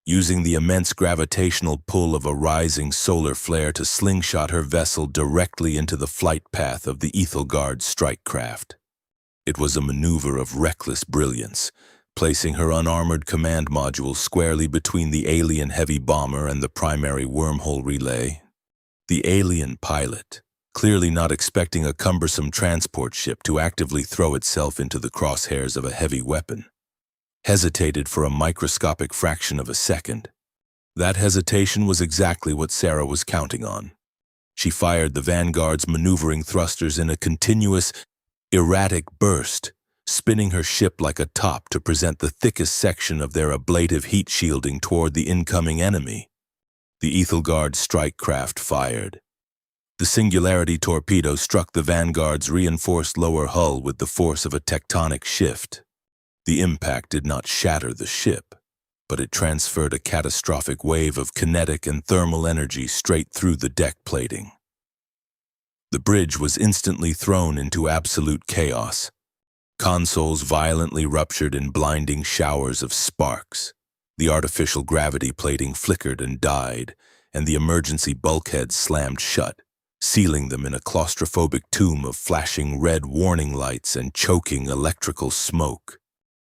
using the immense gravitational pull of a rising solar flare to slingshot her vessel directly into the flight path of the Ethelgard strike craft. It was a maneuver of reckless brilliance, placing her unarmored command module squarely between the alien heavy bomber and the primary wormhole relay. The alien pilot, clearly not expecting a cumbersome transport ship to actively throw itself into the crosshairs of a heavy weapon, hesitated for a microscopic fraction of a second. That hesitation was exactly what Sarah was counting on. She fired the Vanguard's maneuvering thrusters in a continuous, erratic burst, spinning her ship like a top to present the thickest section of their ablative heat shielding toward the incoming enemy. The Ethelgard strike craft fired. The Singularity torpedo struck the Vanguard's reinforced lower hull with the force of a tectonic shift. The impact did not shatter the ship, but it transferred a catastrophic wave of kinetic and thermal energy straight through the deck plating. The bridge was instantly thrown into absolute chaos. Consoles violently ruptured in blinding showers of sparks. The artificial gravity plating flickered and died, and the emergency bulkheads slammed shut, sealing them in a claustrophobic tomb of flashing red warning lights and choking electrical smoke.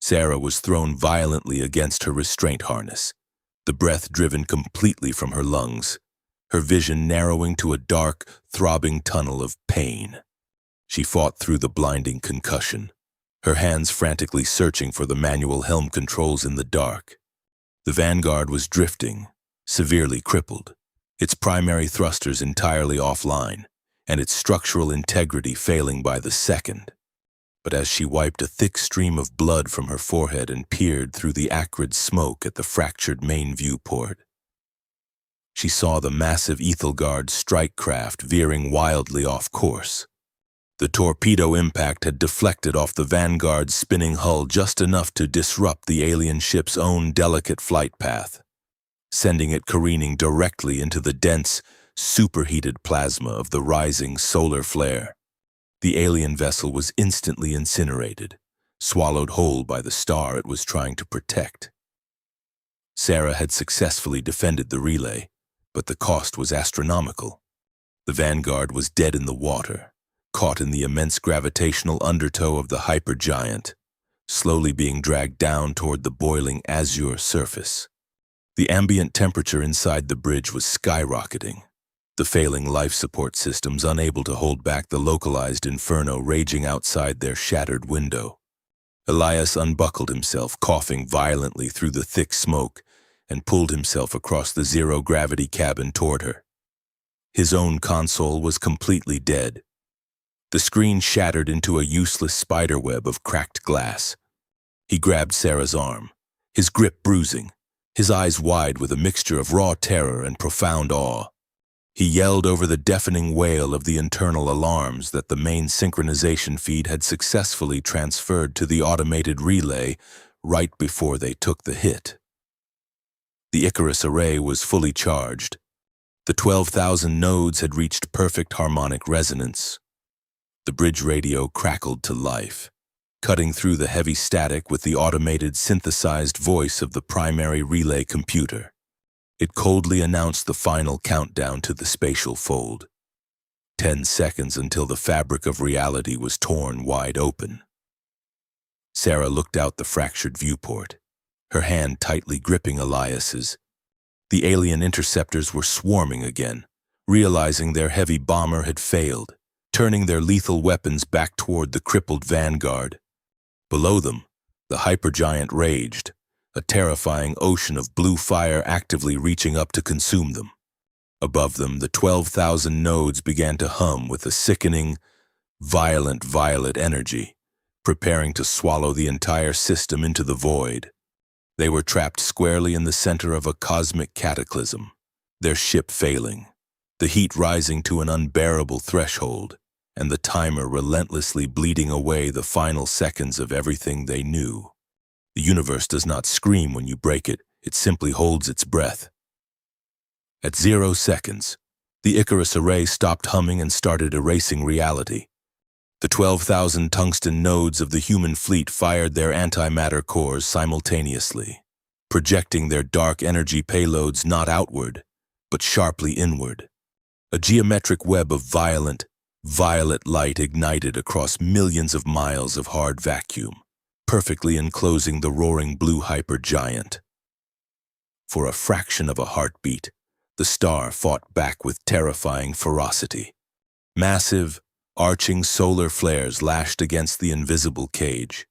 Sarah was thrown violently against her restraint harness, the breath driven completely from her lungs, her vision narrowing to a dark, throbbing tunnel of pain. She fought through the blinding concussion, her hands frantically searching for the manual helm controls in the dark. The Vanguard was drifting, severely crippled, its primary thrusters entirely offline, and its structural integrity failing by the second. But as she wiped a thick stream of blood from her forehead and peered through the acrid smoke at the fractured main viewport, she saw the massive Ethelgard strike craft veering wildly off course. The torpedo impact had deflected off the Vanguard's spinning hull just enough to disrupt the alien ship's own delicate flight path, sending it careening directly into the dense, superheated plasma of the rising solar flare. The alien vessel was instantly incinerated, swallowed whole by the star it was trying to protect. Sarah had successfully defended the relay, but the cost was astronomical. The Vanguard was dead in the water, caught in the immense gravitational undertow of the hypergiant, slowly being dragged down toward the boiling azure surface. The ambient temperature inside the bridge was skyrocketing, the failing life support systems unable to hold back the localized inferno raging outside their shattered window. Elias unbuckled himself, coughing violently through the thick smoke, and pulled himself across the zero-gravity cabin toward her. His own console was completely dead. The screen shattered into a useless spiderweb of cracked glass. He grabbed Sarah's arm, his grip bruising, his eyes wide with a mixture of raw terror and profound awe. He yelled over the deafening wail of the internal alarms that the main synchronization feed had successfully transferred to the automated relay right before they took the hit. The Icarus array was fully charged. The 12,000 nodes had reached perfect harmonic resonance. The bridge radio crackled to life, cutting through the heavy static with the automated synthesized voice of the primary relay computer. It coldly announced the final countdown to the spatial fold. 10 seconds until the fabric of reality was torn wide open. Sarah looked out the fractured viewport, her hand tightly gripping Elias's. The alien interceptors were swarming again, realizing their heavy bomber had failed, turning their lethal weapons back toward the crippled Vanguard. Below them, the hypergiant raged, a terrifying ocean of blue fire actively reaching up to consume them. Above them, the 12,000 nodes began to hum with a sickening, violent violet energy, preparing to swallow the entire system into the void. They were trapped squarely in the center of a cosmic cataclysm, their ship failing, the heat rising to an unbearable threshold, and the timer relentlessly bleeding away the final seconds of everything they knew. The universe does not scream when you break it, it simply holds its breath. At 0 seconds, the Icarus array stopped humming and started erasing reality. The 12,000 tungsten nodes of the human fleet fired their antimatter cores simultaneously, projecting their dark energy payloads not outward, but sharply inward. A geometric web of violet light ignited across millions of miles of hard vacuum, perfectly enclosing the roaring blue hypergiant. For a fraction of a heartbeat, the star fought back with terrifying ferocity. Massive, arching solar flares lashed against the invisible cage,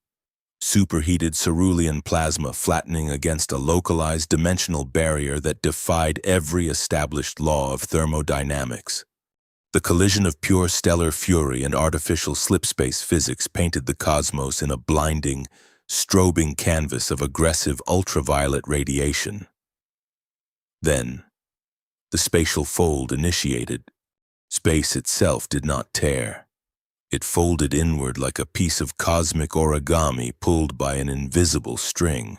superheated cerulean plasma flattening against a localized dimensional barrier that defied every established law of thermodynamics. The collision of pure stellar fury and artificial slipspace physics painted the cosmos in a blinding, strobing canvas of aggressive ultraviolet radiation. Then, the spatial fold initiated. Space itself did not tear. It folded inward like a piece of cosmic origami pulled by an invisible string.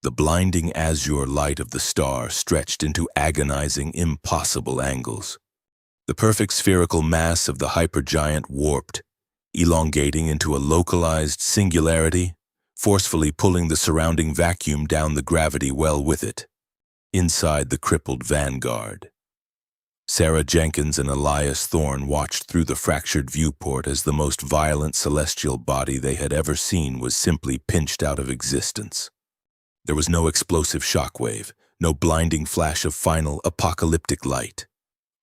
The blinding azure light of the star stretched into agonizing, impossible angles. The perfect spherical mass of the hypergiant warped, elongating into a localized singularity, forcefully pulling the surrounding vacuum down the gravity well with it. Inside the crippled vanguard, Sarah Jenkins and Elias Thorne watched through the fractured viewport as the most violent celestial body they had ever seen was simply pinched out of existence. There was no explosive shockwave, no blinding flash of final apocalyptic light.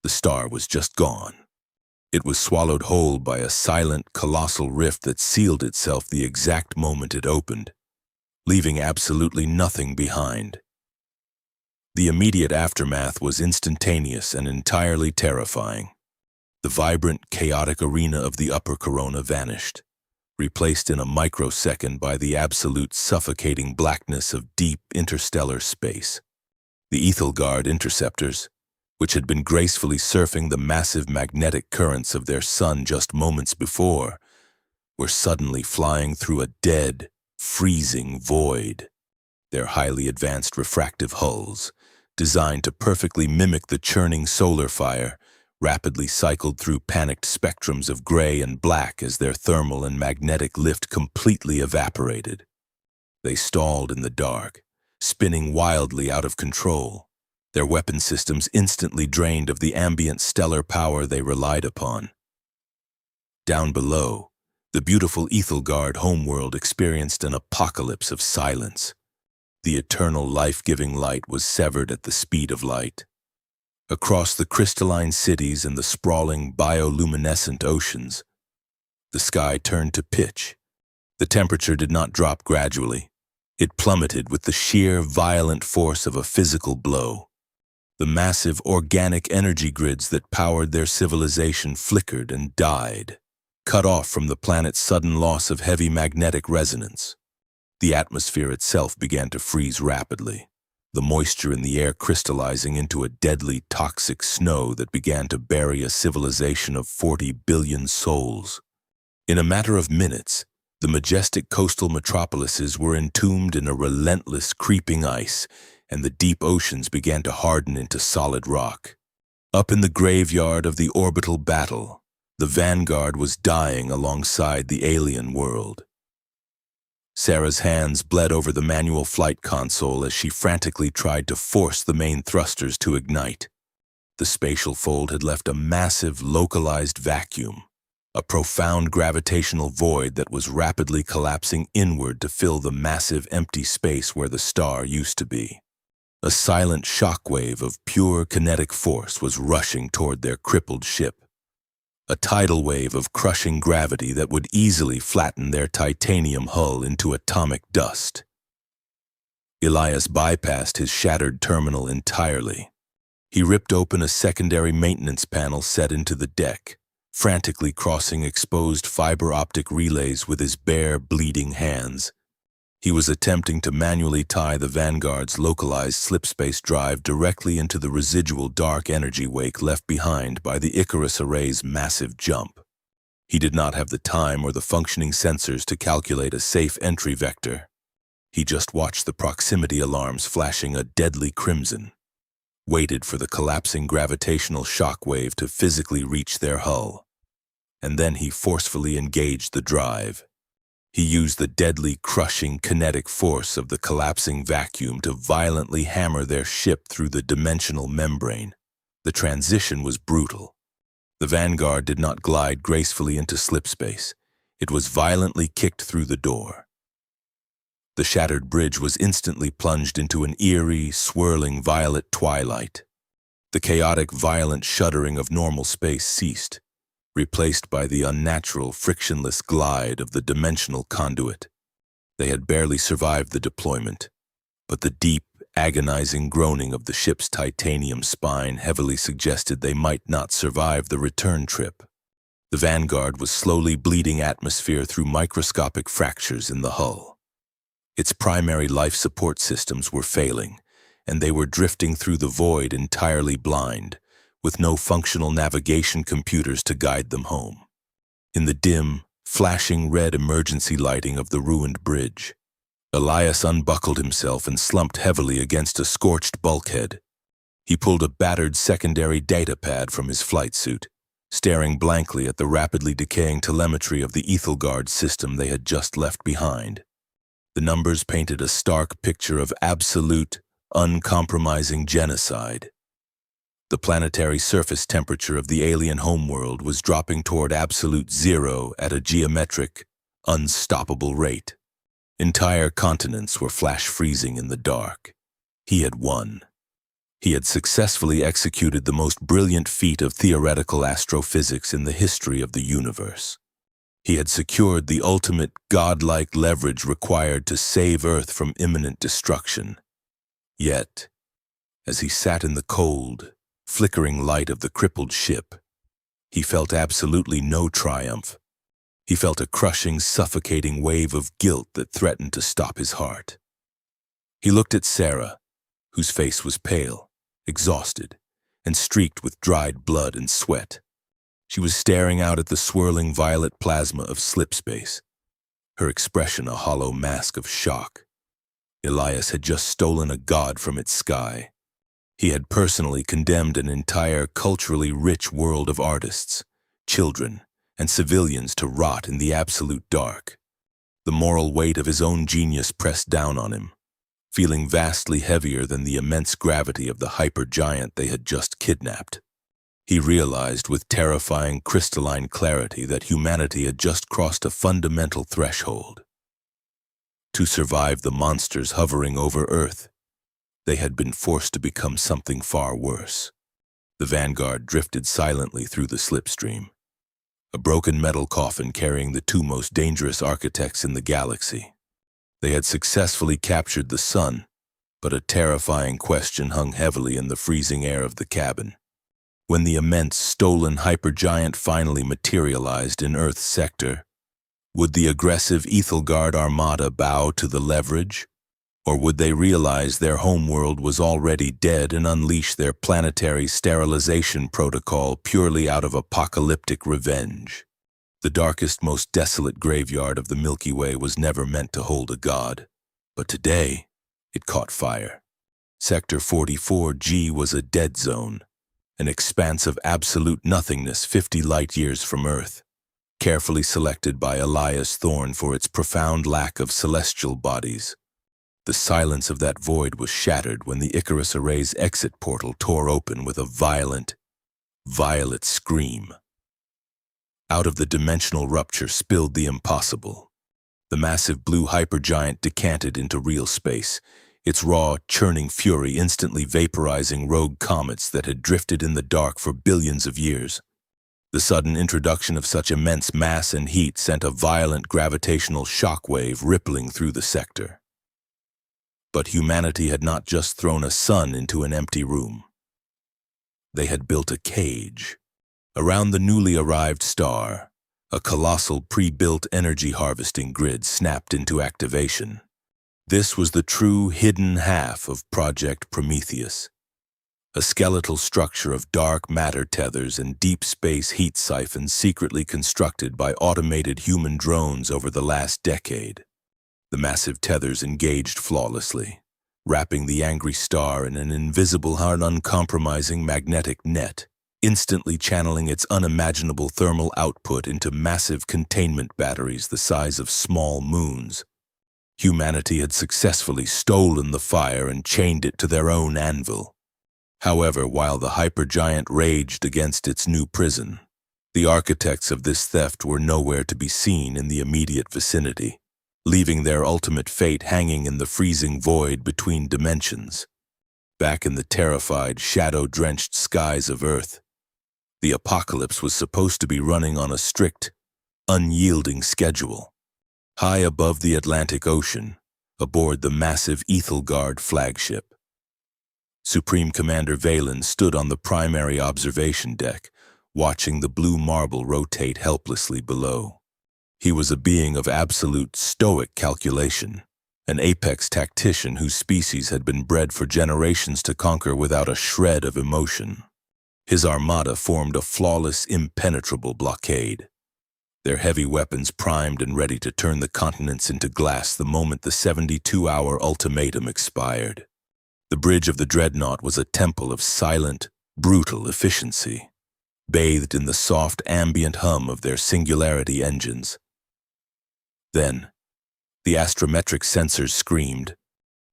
The star was just gone. It was swallowed whole by a silent, colossal rift that sealed itself the exact moment it opened, leaving absolutely nothing behind. The immediate aftermath was instantaneous and entirely terrifying. The vibrant, chaotic arena of the upper corona vanished, replaced in a microsecond by the absolute suffocating blackness of deep interstellar space. The Ethelgard interceptors, which had been gracefully surfing the massive magnetic currents of their sun just moments before, were suddenly flying through a dead, freezing void. Their highly advanced refractive hulls, designed to perfectly mimic the churning solar fire, rapidly cycled through panicked spectrums of gray and black as their thermal and magnetic lift completely evaporated. They stalled in the dark, spinning wildly out of control, their weapon systems instantly drained of the ambient stellar power they relied upon. Down below, the beautiful Ethelgard homeworld experienced an apocalypse of silence. The eternal life-giving light was severed at the speed of light. Across the crystalline cities and the sprawling bioluminescent oceans, the sky turned to pitch. The temperature did not drop gradually. It plummeted with the sheer, violent force of a physical blow. The massive organic energy grids that powered their civilization flickered and died, cut off from the planet's sudden loss of heavy magnetic resonance. The atmosphere itself began to freeze rapidly, the moisture in the air crystallizing into a deadly, toxic snow that began to bury a civilization of 40 billion souls. In a matter of minutes, the majestic coastal metropolises were entombed in a relentless, creeping ice, and the deep oceans began to harden into solid rock. Up in the graveyard of the orbital battle, the vanguard was dying alongside the alien world. Sarah's hands bled over the manual flight console as she frantically tried to force the main thrusters to ignite. The spatial fold had left a massive, localized vacuum, a profound gravitational void that was rapidly collapsing inward to fill the massive empty space where the star used to be. A silent shockwave of pure kinetic force was rushing toward their crippled ship, a tidal wave of crushing gravity that would easily flatten their titanium hull into atomic dust. Elias bypassed his shattered terminal entirely. He ripped open a secondary maintenance panel set into the deck, frantically crossing exposed fiber optic relays with his bare, bleeding hands. He was attempting to manually tie the Vanguard's localized slipspace drive directly into the residual dark energy wake left behind by the Icarus array's massive jump. He did not have the time or the functioning sensors to calculate a safe entry vector. He just watched the proximity alarms flashing a deadly crimson, waited for the collapsing gravitational shockwave to physically reach their hull, and then he forcefully engaged the drive. He used the deadly, crushing kinetic force of the collapsing vacuum to violently hammer their ship through the dimensional membrane. The transition was brutal. The Vanguard did not glide gracefully into slipspace. It was violently kicked through the door. The shattered bridge was instantly plunged into an eerie, swirling violet twilight. The chaotic, violent shuddering of normal space ceased, replaced by the unnatural, frictionless glide of the dimensional conduit. They had barely survived the deployment, but the deep, agonizing groaning of the ship's titanium spine heavily suggested they might not survive the return trip. The Vanguard was slowly bleeding atmosphere through microscopic fractures in the hull. Its primary life support systems were failing, and they were drifting through the void entirely blind, with no functional navigation computers to guide them home. In the dim, flashing red emergency lighting of the ruined bridge, Elias unbuckled himself and slumped heavily against a scorched bulkhead. He pulled a battered secondary datapad from his flight suit, staring blankly at the rapidly decaying telemetry of the Ethelgard system they had just left behind. The numbers painted a stark picture of absolute, uncompromising genocide. The planetary surface temperature of the alien homeworld was dropping toward absolute zero at a geometric, unstoppable rate. Entire continents were flash freezing in the dark. He had won. He had successfully executed the most brilliant feat of theoretical astrophysics in the history of the universe. He had secured the ultimate godlike leverage required to save Earth from imminent destruction. Yet, as he sat in the cold, flickering light of the crippled ship, he felt absolutely no triumph. He felt a crushing, suffocating wave of guilt that threatened to stop his heart. He looked at Sarah, whose face was pale, exhausted, and streaked with dried blood and sweat. She was staring out at the swirling violet plasma of slipspace, her expression a hollow mask of shock. Elias had just stolen a god from its sky. He had personally condemned an entire culturally rich world of artists, children, and civilians to rot in the absolute dark. The moral weight of his own genius pressed down on him, feeling vastly heavier than the immense gravity of the hypergiant they had just kidnapped. He realized with terrifying crystalline clarity that humanity had just crossed a fundamental threshold. To survive the monsters hovering over Earth, they had been forced to become something far worse. The Vanguard drifted silently through the slipstream, a broken metal coffin carrying the two most dangerous architects in the galaxy. They had successfully captured the sun, but a terrifying question hung heavily in the freezing air of the cabin. When the immense, stolen hypergiant finally materialized in Earth's sector, would the aggressive Ethelgard armada bow to the leverage? Or would they realize their homeworld was already dead and unleash their planetary sterilization protocol purely out of apocalyptic revenge? The darkest, most desolate graveyard of the Milky Way was never meant to hold a god. But today, it caught fire. Sector 44G was a dead zone, an expanse of absolute nothingness 50 light-years from Earth, carefully selected by Elias Thorne for its profound lack of celestial bodies. The silence of that void was shattered when the Icarus Array's exit portal tore open with a violent, violet scream. Out of the dimensional rupture spilled the impossible. The massive blue hypergiant decanted into real space, its raw, churning fury instantly vaporizing rogue comets that had drifted in the dark for billions of years. The sudden introduction of such immense mass and heat sent a violent gravitational shockwave rippling through the sector. But humanity had not just thrown a sun into an empty room. They had built a cage. Around the newly arrived star, a colossal pre-built energy harvesting grid snapped into activation. This was the true hidden half of Project Prometheus, a skeletal structure of dark matter tethers and deep space heat siphons secretly constructed by automated human drones over the last decade. The massive tethers engaged flawlessly, wrapping the angry star in an invisible and uncompromising magnetic net, instantly channeling its unimaginable thermal output into massive containment batteries the size of small moons. Humanity had successfully stolen the fire and chained it to their own anvil. However, while the hypergiant raged against its new prison, the architects of this theft were nowhere to be seen in the immediate vicinity, leaving their ultimate fate hanging in the freezing void between dimensions. Back in the terrified, shadow-drenched skies of Earth, the apocalypse was supposed to be running on a strict, unyielding schedule. High above the Atlantic Ocean, aboard the massive Ethelgard flagship, Supreme Commander Valen stood on the primary observation deck, watching the blue marble rotate helplessly below. He was a being of absolute stoic calculation, an apex tactician whose species had been bred for generations to conquer without a shred of emotion. His armada formed a flawless, impenetrable blockade, their heavy weapons primed and ready to turn the continents into glass the moment the 72-hour ultimatum expired. The bridge of the dreadnought was a temple of silent, brutal efficiency, bathed in the soft ambient hum of their singularity engines. Then, the astrometric sensors screamed.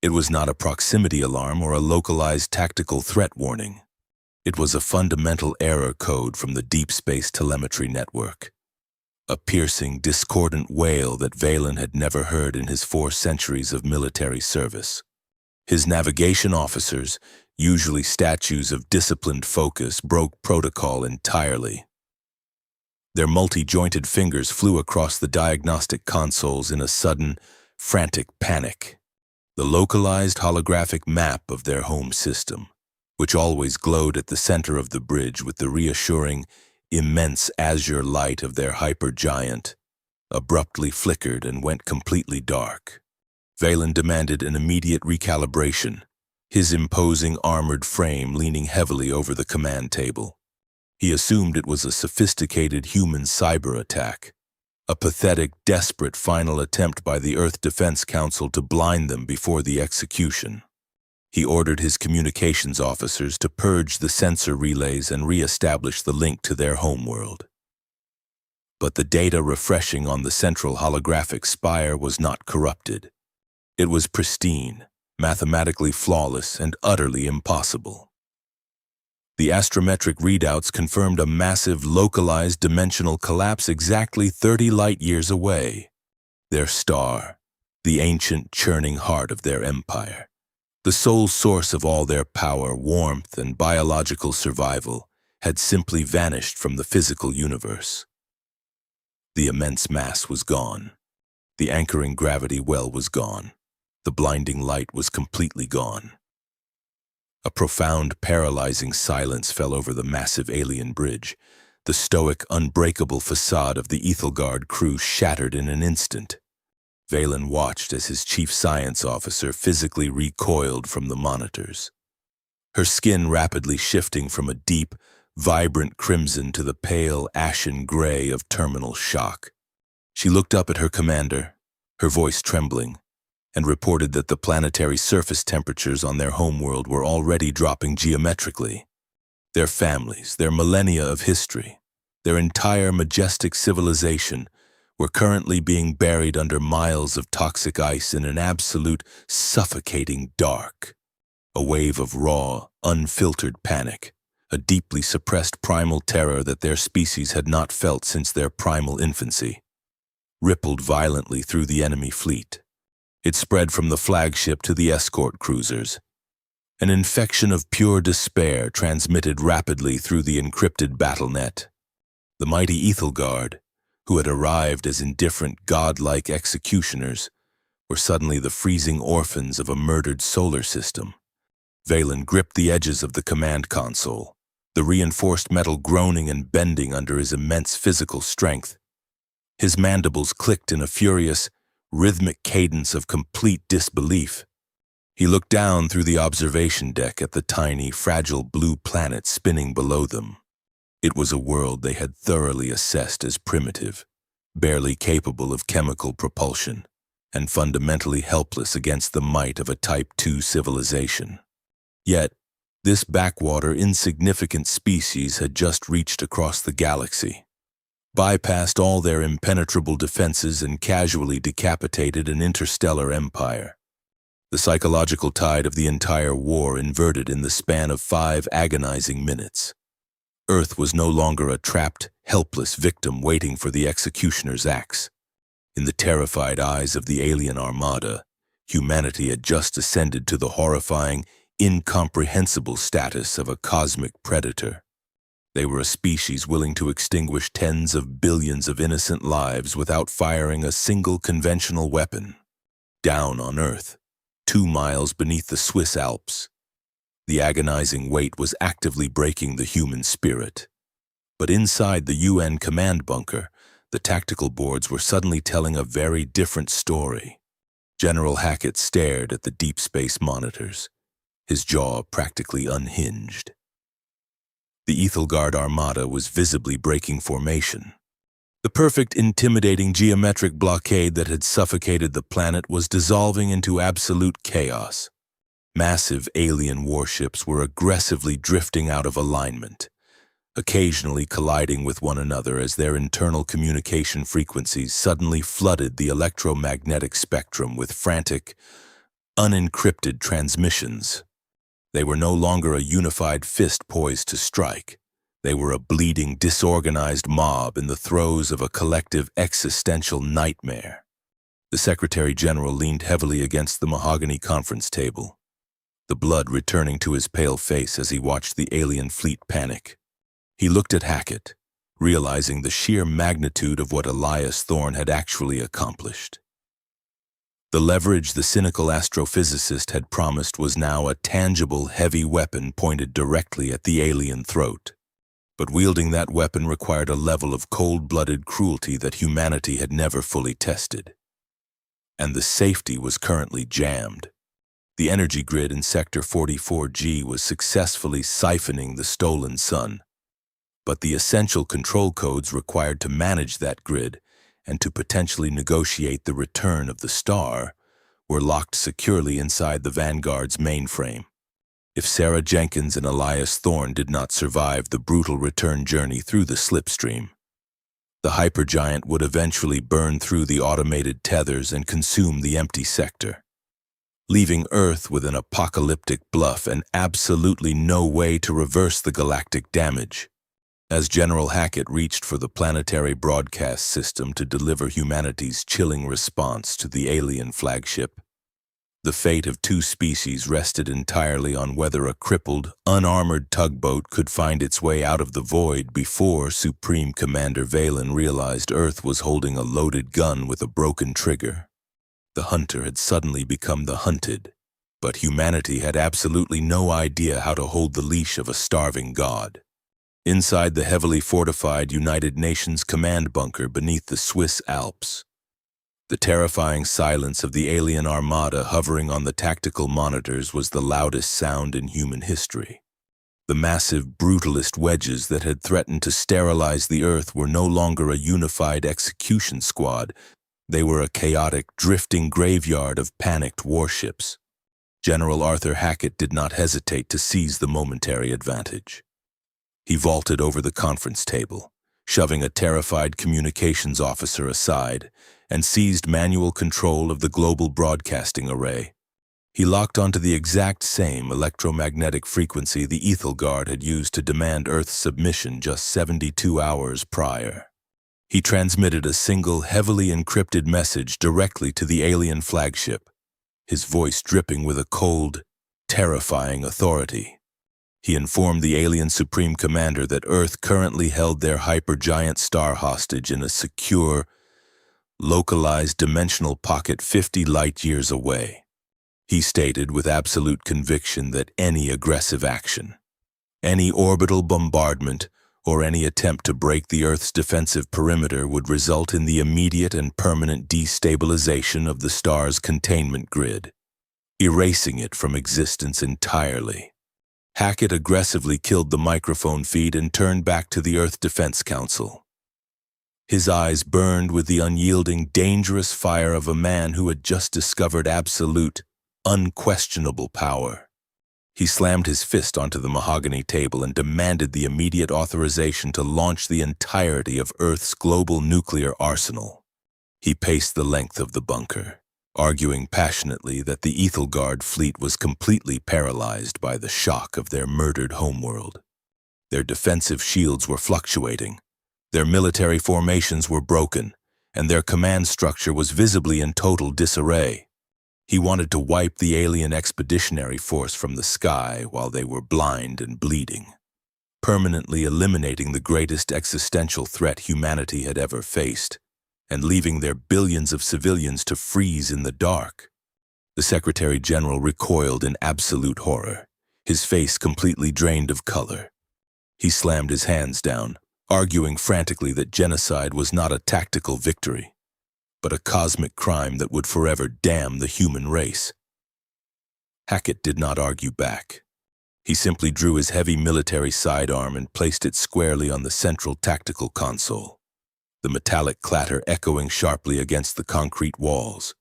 It was not a proximity alarm or a localized tactical threat warning. It was a fundamental error code from the deep space telemetry network. A piercing, discordant wail that Valen had never heard in his 4 centuries of military service. His navigation officers, usually statues of disciplined focus, broke protocol entirely. Their multi-jointed fingers flew across the diagnostic consoles in a sudden, frantic panic. The localized holographic map of their home system, which always glowed at the center of the bridge with the reassuring, immense azure light of their hypergiant, abruptly flickered and went completely dark. Valen demanded an immediate recalibration, his imposing armored frame leaning heavily over the command table. He assumed it was a sophisticated human cyber attack, a pathetic, desperate final attempt by the Earth Defense Council to blind them before the execution. He ordered his communications officers to purge the sensor relays and re-establish the link to their homeworld. But the data refreshing on the central holographic spire was not corrupted. It was pristine, mathematically flawless, and utterly impossible. The astrometric readouts confirmed a massive, localized dimensional collapse exactly 30 light-years away. Their star, the ancient, churning heart of their empire, the sole source of all their power, warmth, and biological survival, had simply vanished from the physical universe. The immense mass was gone. The anchoring gravity well was gone. The blinding light was completely gone. A profound, paralyzing silence fell over the massive alien bridge. The stoic, unbreakable facade of the Ethelgard crew shattered in an instant. Valen watched as his chief science officer physically recoiled from the monitors, her skin rapidly shifting from a deep, vibrant crimson to the pale, ashen gray of terminal shock. She looked up at her commander, her voice trembling, and reported that the planetary surface temperatures on their homeworld were already dropping geometrically. Their families, their millennia of history, their entire majestic civilization were currently being buried under miles of toxic ice in an absolute, suffocating dark. A wave of raw, unfiltered panic, a deeply suppressed primal terror that their species had not felt since their primal infancy, rippled violently through the enemy fleet. It spread from the flagship to the escort cruisers. An infection of pure despair transmitted rapidly through the encrypted battle net. The mighty Ethelgard, who had arrived as indifferent, godlike executioners, were suddenly the freezing orphans of a murdered solar system. Valen gripped the edges of the command console, the reinforced metal groaning and bending under his immense physical strength. His mandibles clicked in a furious, rhythmic cadence of complete disbelief. He looked down through the observation deck at the tiny, fragile blue planet spinning below them. It was a world they had thoroughly assessed as primitive, barely capable of chemical propulsion, and fundamentally helpless against the might of a Type II civilization. Yet, this backwater, insignificant species had just reached across the galaxy, bypassed all their impenetrable defenses and casually decapitated an interstellar empire. The psychological tide of the entire war inverted in the span of 5 agonizing minutes. Earth was no longer a trapped, helpless victim waiting for the executioner's axe. In the terrified eyes of the alien armada, humanity had just ascended to the horrifying, incomprehensible status of a cosmic predator. They were a species willing to extinguish tens of billions of innocent lives without firing a single conventional weapon. Down on Earth, 2 miles beneath the Swiss Alps, the agonizing weight was actively breaking the human spirit. But inside the UN command bunker, the tactical boards were suddenly telling a very different story. General Hackett stared at the deep space monitors, his jaw practically unhinged. The Ethelgard armada was visibly breaking formation. The perfect, intimidating geometric blockade that had suffocated the planet was dissolving into absolute chaos. Massive alien warships were aggressively drifting out of alignment, occasionally colliding with one another as their internal communication frequencies suddenly flooded the electromagnetic spectrum with frantic, unencrypted transmissions. They were no longer a unified fist poised to strike. They were a bleeding, disorganized mob in the throes of a collective existential nightmare. The Secretary General leaned heavily against the mahogany conference table, the blood returning to his pale face as he watched the alien fleet panic. He looked at Hackett, realizing the sheer magnitude of what Elias Thorne had actually accomplished. The leverage the cynical astrophysicist had promised was now a tangible, heavy weapon pointed directly at the alien throat. But wielding that weapon required a level of cold-blooded cruelty that humanity had never fully tested. And the safety was currently jammed. The energy grid in Sector 44G was successfully siphoning the stolen sun. But the essential control codes required to manage that grid and to potentially negotiate the return of the star were locked securely inside the Vanguard's mainframe. If Sarah Jenkins and Elias Thorne did not survive the brutal return journey through the slipstream, the hypergiant would eventually burn through the automated tethers and consume the empty sector, leaving Earth with an apocalyptic bluff and absolutely no way to reverse the galactic damage. As General Hackett reached for the planetary broadcast system to deliver humanity's chilling response to the alien flagship, the fate of two species rested entirely on whether a crippled, unarmored tugboat could find its way out of the void before Supreme Commander Valen realized Earth was holding a loaded gun with a broken trigger. The hunter had suddenly become the hunted, but humanity had absolutely no idea how to hold the leash of a starving god. Inside the heavily fortified United Nations command bunker beneath the Swiss Alps, the terrifying silence of the alien armada hovering on the tactical monitors was the loudest sound in human history. The massive brutalist wedges that had threatened to sterilize the Earth were no longer a unified execution squad. They were a chaotic, drifting graveyard of panicked warships. General Arthur Hackett did not hesitate to seize the momentary advantage. He vaulted over the conference table, shoving a terrified communications officer aside, and seized manual control of the global broadcasting array. He locked onto the exact same electromagnetic frequency the Ethelgard had used to demand Earth's submission just 72 hours prior. He transmitted a single, heavily encrypted message directly to the alien flagship, his voice dripping with a cold, terrifying authority. He informed the alien Supreme Commander that Earth currently held their hypergiant star hostage in a secure, localized dimensional pocket 50 light-years away. He stated with absolute conviction that any aggressive action, any orbital bombardment, or any attempt to break the Earth's defensive perimeter would result in the immediate and permanent destabilization of the star's containment grid, erasing it from existence entirely. Hackett aggressively killed the microphone feed and turned back to the Earth Defense Council. His eyes burned with the unyielding, dangerous fire of a man who had just discovered absolute, unquestionable power. He slammed his fist onto the mahogany table and demanded the immediate authorization to launch the entirety of Earth's global nuclear arsenal. He paced the length of the bunker, arguing passionately that the Ethelgard fleet was completely paralyzed by the shock of their murdered homeworld. Their defensive shields were fluctuating, their military formations were broken, and their command structure was visibly in total disarray. He wanted to wipe the alien expeditionary force from the sky while they were blind and bleeding, permanently eliminating the greatest existential threat humanity had ever faced, and leaving their billions of civilians to freeze in the dark. The Secretary General recoiled in absolute horror, his face completely drained of color. He slammed his hands down, arguing frantically that genocide was not a tactical victory, but a cosmic crime that would forever damn the human race. Hackett did not argue back. He simply drew his heavy military sidearm and placed it squarely on the central tactical console, the metallic clatter echoing sharply against the concrete walls.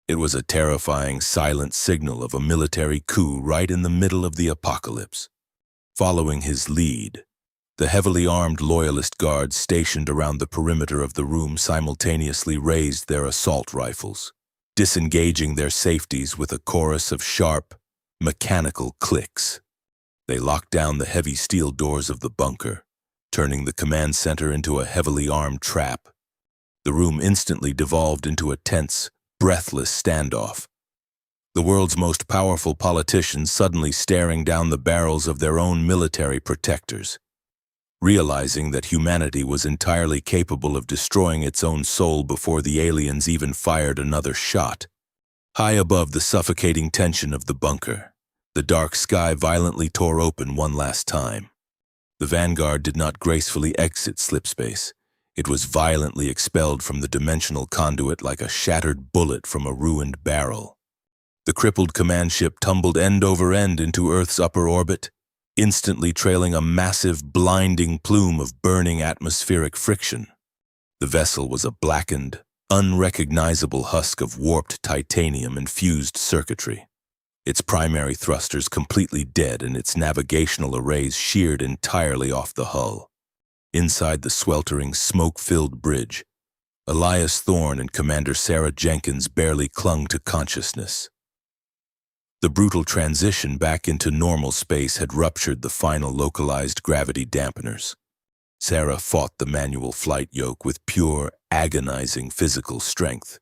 It was a terrifying, silent signal of a military coup right in the middle of the apocalypse. Following his lead, the heavily armed loyalist guards stationed around the perimeter of the room simultaneously raised their assault rifles, disengaging their safeties with a chorus of sharp, mechanical clicks. They locked down the heavy steel doors of the bunker, turning the command center into a heavily armed trap. The room instantly devolved into a tense, breathless standoff. The world's most powerful politicians suddenly staring down the barrels of their own military protectors, realizing that humanity was entirely capable of destroying its own soul before the aliens even fired another shot. High above the suffocating tension of the bunker, the dark sky violently tore open one last time. The Vanguard did not gracefully exit slipspace. It was violently expelled from the dimensional conduit like a shattered bullet from a ruined barrel. The crippled command ship tumbled end over end into Earth's upper orbit, instantly trailing a massive, blinding plume of burning atmospheric friction. The vessel was a blackened, unrecognizable husk of warped titanium and fused circuitry, its primary thrusters completely dead and its navigational arrays sheared entirely off the hull. Inside the sweltering, smoke-filled bridge, Elias Thorne and Commander Sarah Jenkins barely clung to consciousness. The brutal transition back into normal space had ruptured the final localized gravity dampeners. Sarah fought the manual flight yoke with pure, agonizing physical strength,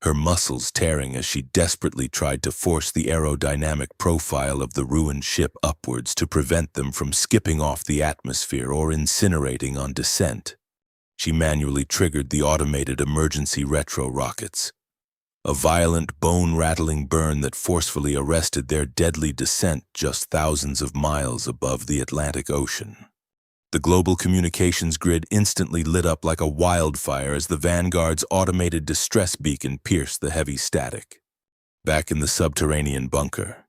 her muscles tearing as she desperately tried to force the aerodynamic profile of the ruined ship upwards to prevent them from skipping off the atmosphere or incinerating on descent. She manually triggered the automated emergency retro rockets, a violent, bone-rattling burn that forcefully arrested their deadly descent just thousands of miles above the Atlantic Ocean. The global communications grid instantly lit up like a wildfire as the Vanguard's automated distress beacon pierced the heavy static. Back in the subterranean bunker,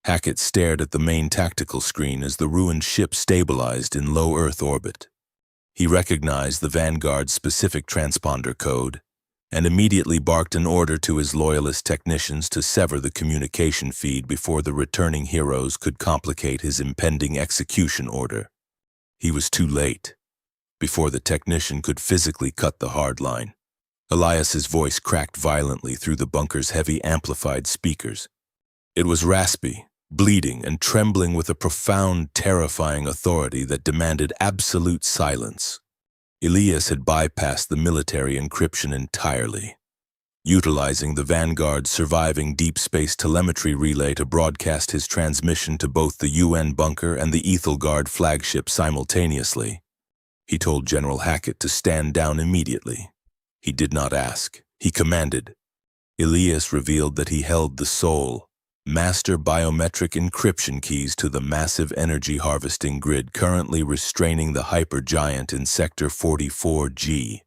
Hackett stared at the main tactical screen as the ruined ship stabilized in low Earth orbit. He recognized the Vanguard's specific transponder code and immediately barked an order to his loyalist technicians to sever the communication feed before the returning heroes could complicate his impending execution order. He was too late. Before the technician could physically cut the hard line, Elias's voice cracked violently through the bunker's heavy amplified speakers. It was raspy, bleeding, and trembling with a profound, terrifying authority that demanded absolute silence. Elias had bypassed the military encryption entirely, utilizing the Vanguard's surviving deep space telemetry relay to broadcast his transmission to both the UN bunker and the Ethelgard flagship simultaneously. He told General Hackett to stand down immediately. He did not ask. He commanded. Elias revealed that he held the sole, master biometric encryption keys to the massive energy harvesting grid currently restraining the hypergiant in Sector 44G.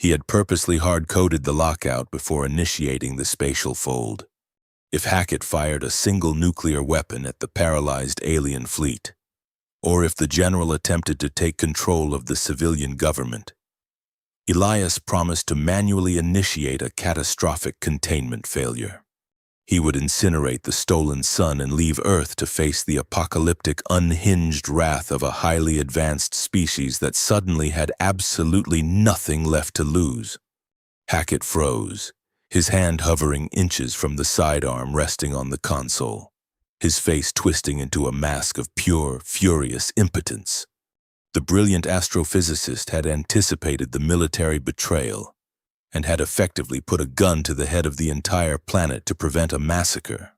He had purposely hard-coded the lockout before initiating the spatial fold. If Hackett fired a single nuclear weapon at the paralyzed alien fleet, or if the general attempted to take control of the civilian government, Elias promised to manually initiate a catastrophic containment failure. He would incinerate the stolen sun and leave Earth to face the apocalyptic, unhinged wrath of a highly advanced species that suddenly had absolutely nothing left to lose. Hackett froze, his hand hovering inches from the sidearm resting on the console, his face twisting into a mask of pure, furious impotence. The brilliant astrophysicist had anticipated the military betrayal and had effectively put a gun to the head of the entire planet to prevent a massacre.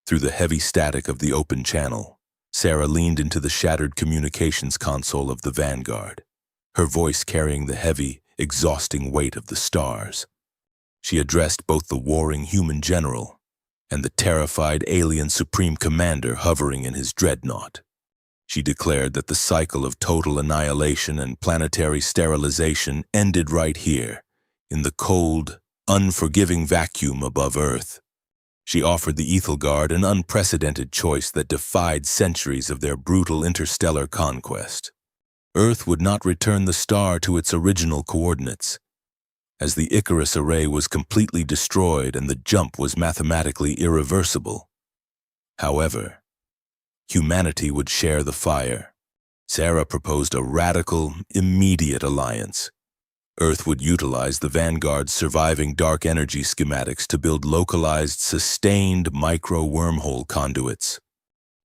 Through the heavy static of the open channel, Sarah leaned into the shattered communications console of the Vanguard, her voice carrying the heavy, exhausting weight of the stars. She addressed both the warring human general and the terrified alien supreme commander hovering in his dreadnought. She declared that the cycle of total annihilation and planetary sterilization ended right here, in the cold, unforgiving vacuum above Earth. She offered the Ethelgard an unprecedented choice that defied centuries of their brutal interstellar conquest. Earth would not return the star to its original coordinates, as the Icarus array was completely destroyed and the jump was mathematically irreversible. However, humanity would share the fire. Sarah proposed a radical, immediate alliance. Earth would utilize the Vanguard's surviving dark energy schematics to build localized, sustained micro-wormhole conduits.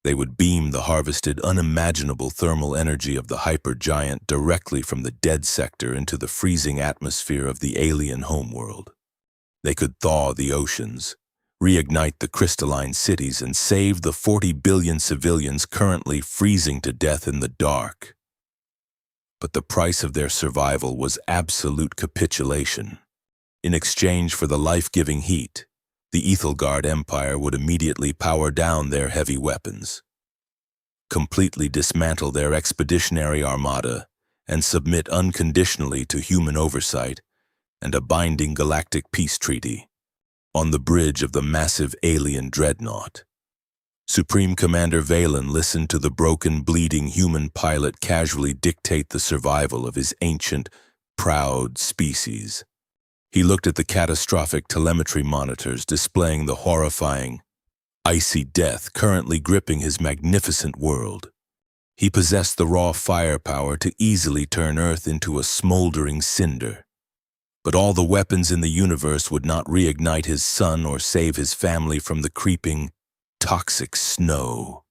They would beam the harvested, unimaginable thermal energy of the hypergiant directly from the dead sector into the freezing atmosphere of the alien homeworld. They could thaw the oceans, reignite the crystalline cities, and save the 40 billion civilians currently freezing to death in the dark. But the price of their survival was absolute capitulation. In exchange for the life-giving heat, the Ethelgard Empire would immediately power down their heavy weapons, completely dismantle their expeditionary armada, and submit unconditionally to human oversight and a binding galactic peace treaty on the bridge of the massive alien dreadnought. Supreme Commander Valen listened to the broken, bleeding human pilot casually dictate the survival of his ancient, proud species. He looked at the catastrophic telemetry monitors displaying the horrifying, icy death currently gripping his magnificent world. He possessed the raw firepower to easily turn Earth into a smoldering cinder. But all the weapons in the universe would not reignite his sun or save his family from the creeping, toxic snow.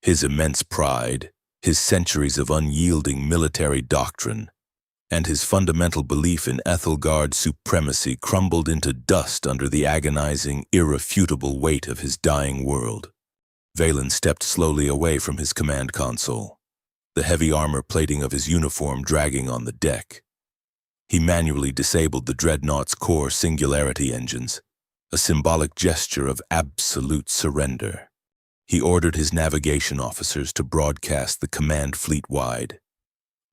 His immense pride, his centuries of unyielding military doctrine, and his fundamental belief in Ethelgard supremacy crumbled into dust under the agonizing, irrefutable weight of his dying world. Valen stepped slowly away from his command console, the heavy armor plating of his uniform dragging on the deck. He manually disabled the dreadnought's core singularity engines, a symbolic gesture of absolute surrender. He ordered his navigation officers to broadcast the command fleet-wide.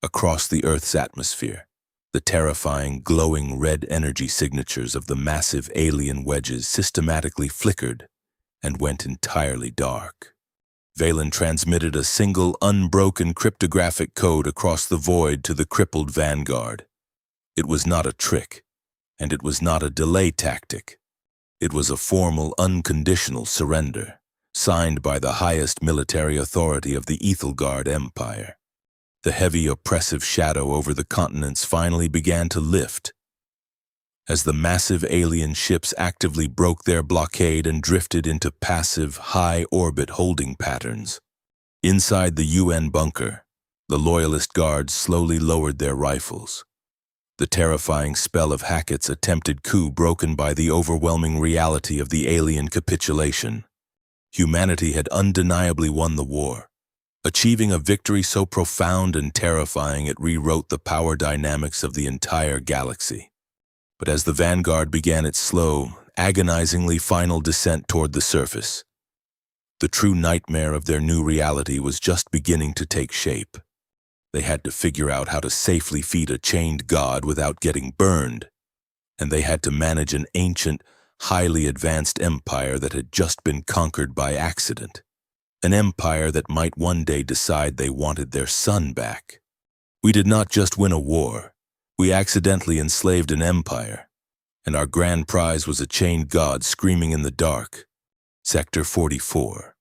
Across the Earth's atmosphere, the terrifying, glowing red energy signatures of the massive alien wedges systematically flickered and went entirely dark. Valen transmitted a single, unbroken cryptographic code across the void to the crippled Vanguard. It was not a trick, and it was not a delay tactic. It was a formal, unconditional surrender, signed by the highest military authority of the Ethelgard Empire. The heavy, oppressive shadow over the continents finally began to lift, as the massive alien ships actively broke their blockade and drifted into passive, high-orbit holding patterns. Inside the UN bunker, the Loyalist guards slowly lowered their rifles. The terrifying spell of Hackett's attempted coup broken by the overwhelming reality of the alien capitulation. Humanity had undeniably won the war, achieving a victory so profound and terrifying it rewrote the power dynamics of the entire galaxy. But as the Vanguard began its slow, agonizingly final descent toward the surface, the true nightmare of their new reality was just beginning to take shape. They had to figure out how to safely feed a chained god without getting burned, and they had to manage an ancient, highly advanced empire that had just been conquered by accident. An empire that might one day decide they wanted their son back. We did not just win a war, we accidentally enslaved an empire, and our grand prize was a chained god screaming in the dark. Sector 44.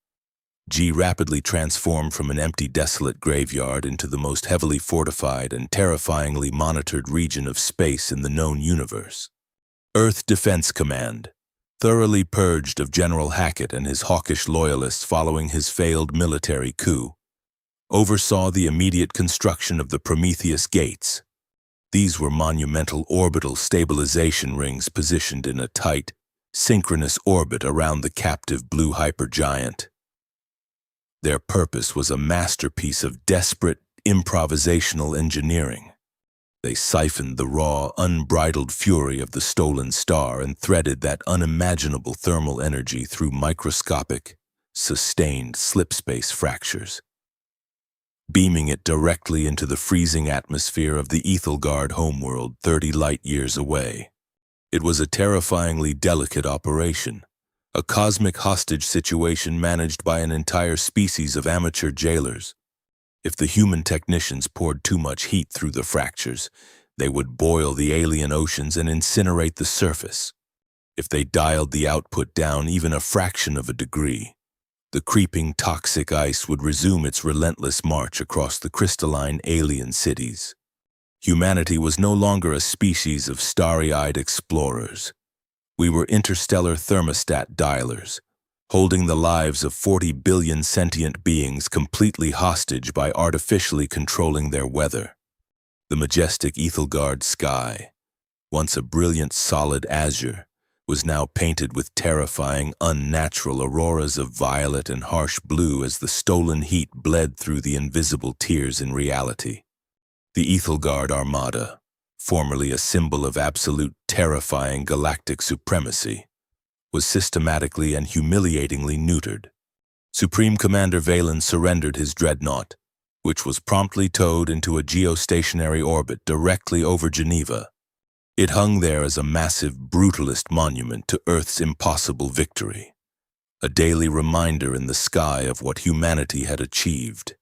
G rapidly transformed from an empty, desolate graveyard into the most heavily fortified and terrifyingly monitored region of space in the known universe. Earth Defense Command, thoroughly purged of General Hackett and his hawkish loyalists following his failed military coup, oversaw the immediate construction of the Prometheus Gates. These were monumental orbital stabilization rings positioned in a tight, synchronous orbit around the captive blue hypergiant. Their purpose was a masterpiece of desperate, improvisational engineering. They siphoned the raw, unbridled fury of the stolen star and threaded that unimaginable thermal energy through microscopic, sustained slipspace fractures, beaming it directly into the freezing atmosphere of the Ethelgard homeworld 30 light-years away. It was a terrifyingly delicate operation, a cosmic hostage situation managed by an entire species of amateur jailers. If the human technicians poured too much heat through the fractures, they would boil the alien oceans and incinerate the surface. If they dialed the output down even a fraction of a degree, the creeping toxic ice would resume its relentless march across the crystalline alien cities. Humanity was no longer a species of starry-eyed explorers. We were interstellar thermostat dialers, holding the lives of 40 billion sentient beings completely hostage by artificially controlling their weather. The majestic Ethelgard sky, once a brilliant solid azure, was now painted with terrifying, unnatural auroras of violet and harsh blue as the stolen heat bled through the invisible tears in reality. The Ethelgard Armada, formerly a symbol of absolute terrifying galactic supremacy, was systematically and humiliatingly neutered. Supreme Commander Valen surrendered his dreadnought, which was promptly towed into a geostationary orbit directly over Geneva. It hung there as a massive brutalist monument to Earth's impossible victory, a daily reminder in the sky of what humanity had achieved.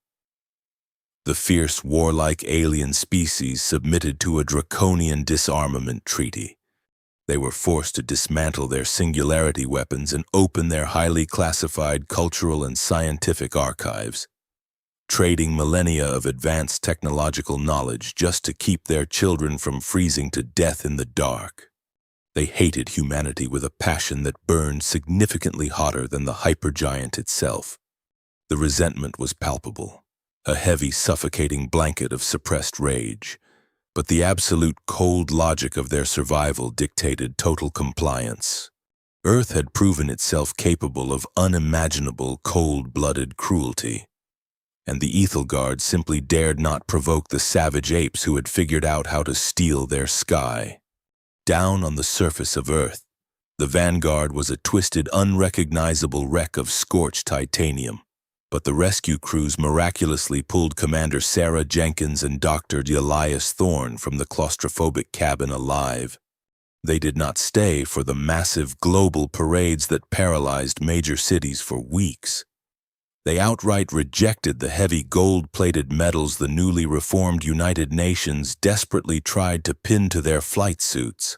The fierce, warlike alien species submitted to a draconian disarmament treaty. They were forced to dismantle their singularity weapons and open their highly classified cultural and scientific archives, trading millennia of advanced technological knowledge just to keep their children from freezing to death in the dark. They hated humanity with a passion that burned significantly hotter than the hypergiant itself. The resentment was palpable, a heavy, suffocating blanket of suppressed rage, but the absolute cold logic of their survival dictated total compliance. Earth had proven itself capable of unimaginable, cold-blooded cruelty, and the Ethelgard simply dared not provoke the savage apes who had figured out how to steal their sky. Down on the surface of Earth, the Vanguard was a twisted, unrecognizable wreck of scorched titanium, but the rescue crews miraculously pulled Commander Sarah Jenkins and Dr. Elias Thorne from the claustrophobic cabin alive. They did not stay for the massive global parades that paralyzed major cities for weeks. They outright rejected the heavy gold-plated medals the newly reformed United Nations desperately tried to pin to their flight suits.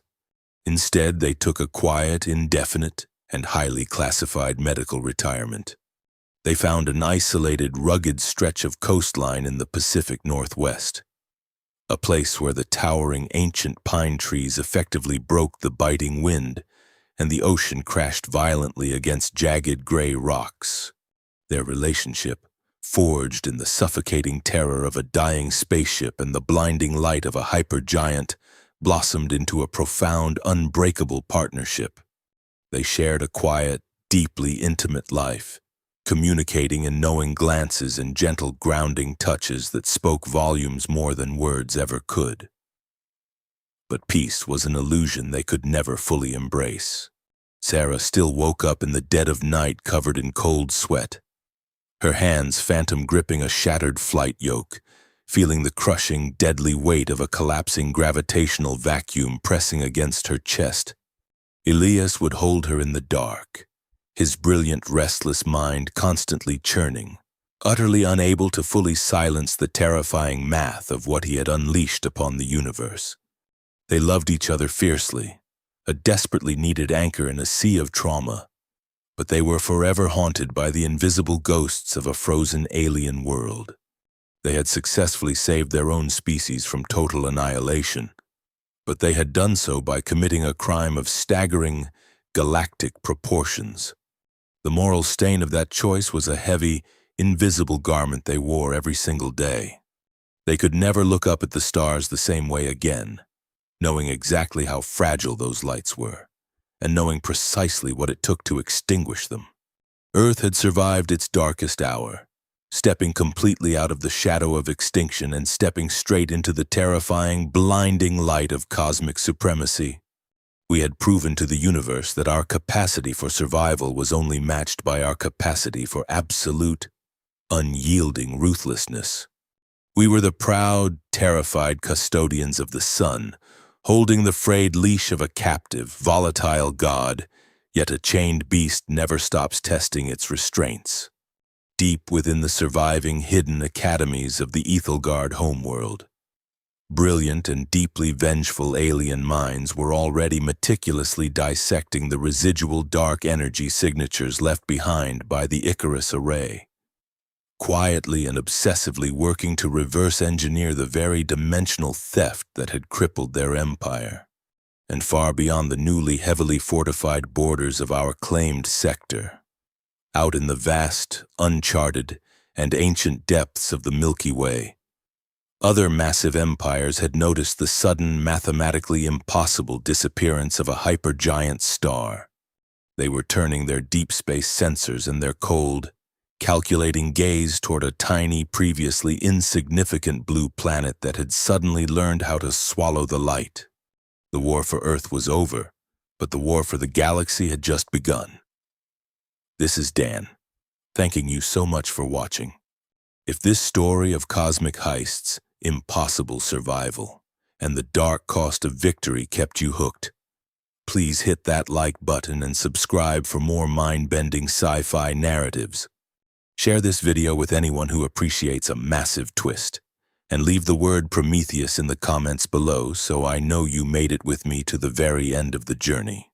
Instead, they took a quiet, indefinite, and highly classified medical retirement. They found an isolated, rugged stretch of coastline in the Pacific Northwest, a place where the towering ancient pine trees effectively broke the biting wind, and the ocean crashed violently against jagged gray rocks. Their relationship, forged in the suffocating terror of a dying spaceship and the blinding light of a hypergiant, blossomed into a profound, unbreakable partnership. They shared a quiet, deeply intimate life, communicating in knowing glances and gentle grounding touches that spoke volumes more than words ever could. But peace was an illusion they could never fully embrace. Sarah still woke up in the dead of night covered in cold sweat, her hands phantom gripping a shattered flight yoke, feeling the crushing, deadly weight of a collapsing gravitational vacuum pressing against her chest. Elias would hold her in the dark, his brilliant, restless mind constantly churning, utterly unable to fully silence the terrifying math of what he had unleashed upon the universe. They loved each other fiercely, a desperately needed anchor in a sea of trauma, but they were forever haunted by the invisible ghosts of a frozen alien world. They had successfully saved their own species from total annihilation, but they had done so by committing a crime of staggering, galactic proportions. The moral stain of that choice was a heavy, invisible garment they wore every single day. They could never look up at the stars the same way again, knowing exactly how fragile those lights were, and knowing precisely what it took to extinguish them. Earth had survived its darkest hour, stepping completely out of the shadow of extinction and stepping straight into the terrifying, blinding light of cosmic supremacy. We had proven to the universe that our capacity for survival was only matched by our capacity for absolute, unyielding ruthlessness. We were the proud, terrified custodians of the sun, holding the frayed leash of a captive, volatile god, Yet a chained beast never stops testing its restraints. Deep within the surviving hidden academies of the Ethelgard homeworld, brilliant and deeply vengeful alien minds were already meticulously dissecting the residual dark energy signatures left behind by the Icarus array, quietly and obsessively working to reverse engineer the very dimensional theft that had crippled their empire. And far beyond the newly heavily fortified borders of our claimed sector, out in the vast, uncharted, and ancient depths of the Milky Way, other massive empires had noticed the sudden, mathematically impossible disappearance of a hypergiant star. They were turning their deep space sensors and their cold, calculating gaze toward a tiny, previously insignificant blue planet that had suddenly learned how to swallow the light. The war for Earth was over, but the war for the galaxy had just begun. This is Dan, thanking you so much for watching. If this story of cosmic heists, impossible survival, and the dark cost of victory kept you hooked, please hit that like button and subscribe for more mind-bending sci-fi narratives. Share this video with anyone who appreciates a massive twist, and leave the word Prometheus in the comments below so I know you made it with me to the very end of the journey.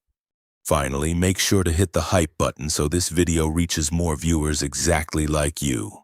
Finally, make sure to hit the hype button so this video reaches more viewers exactly like you.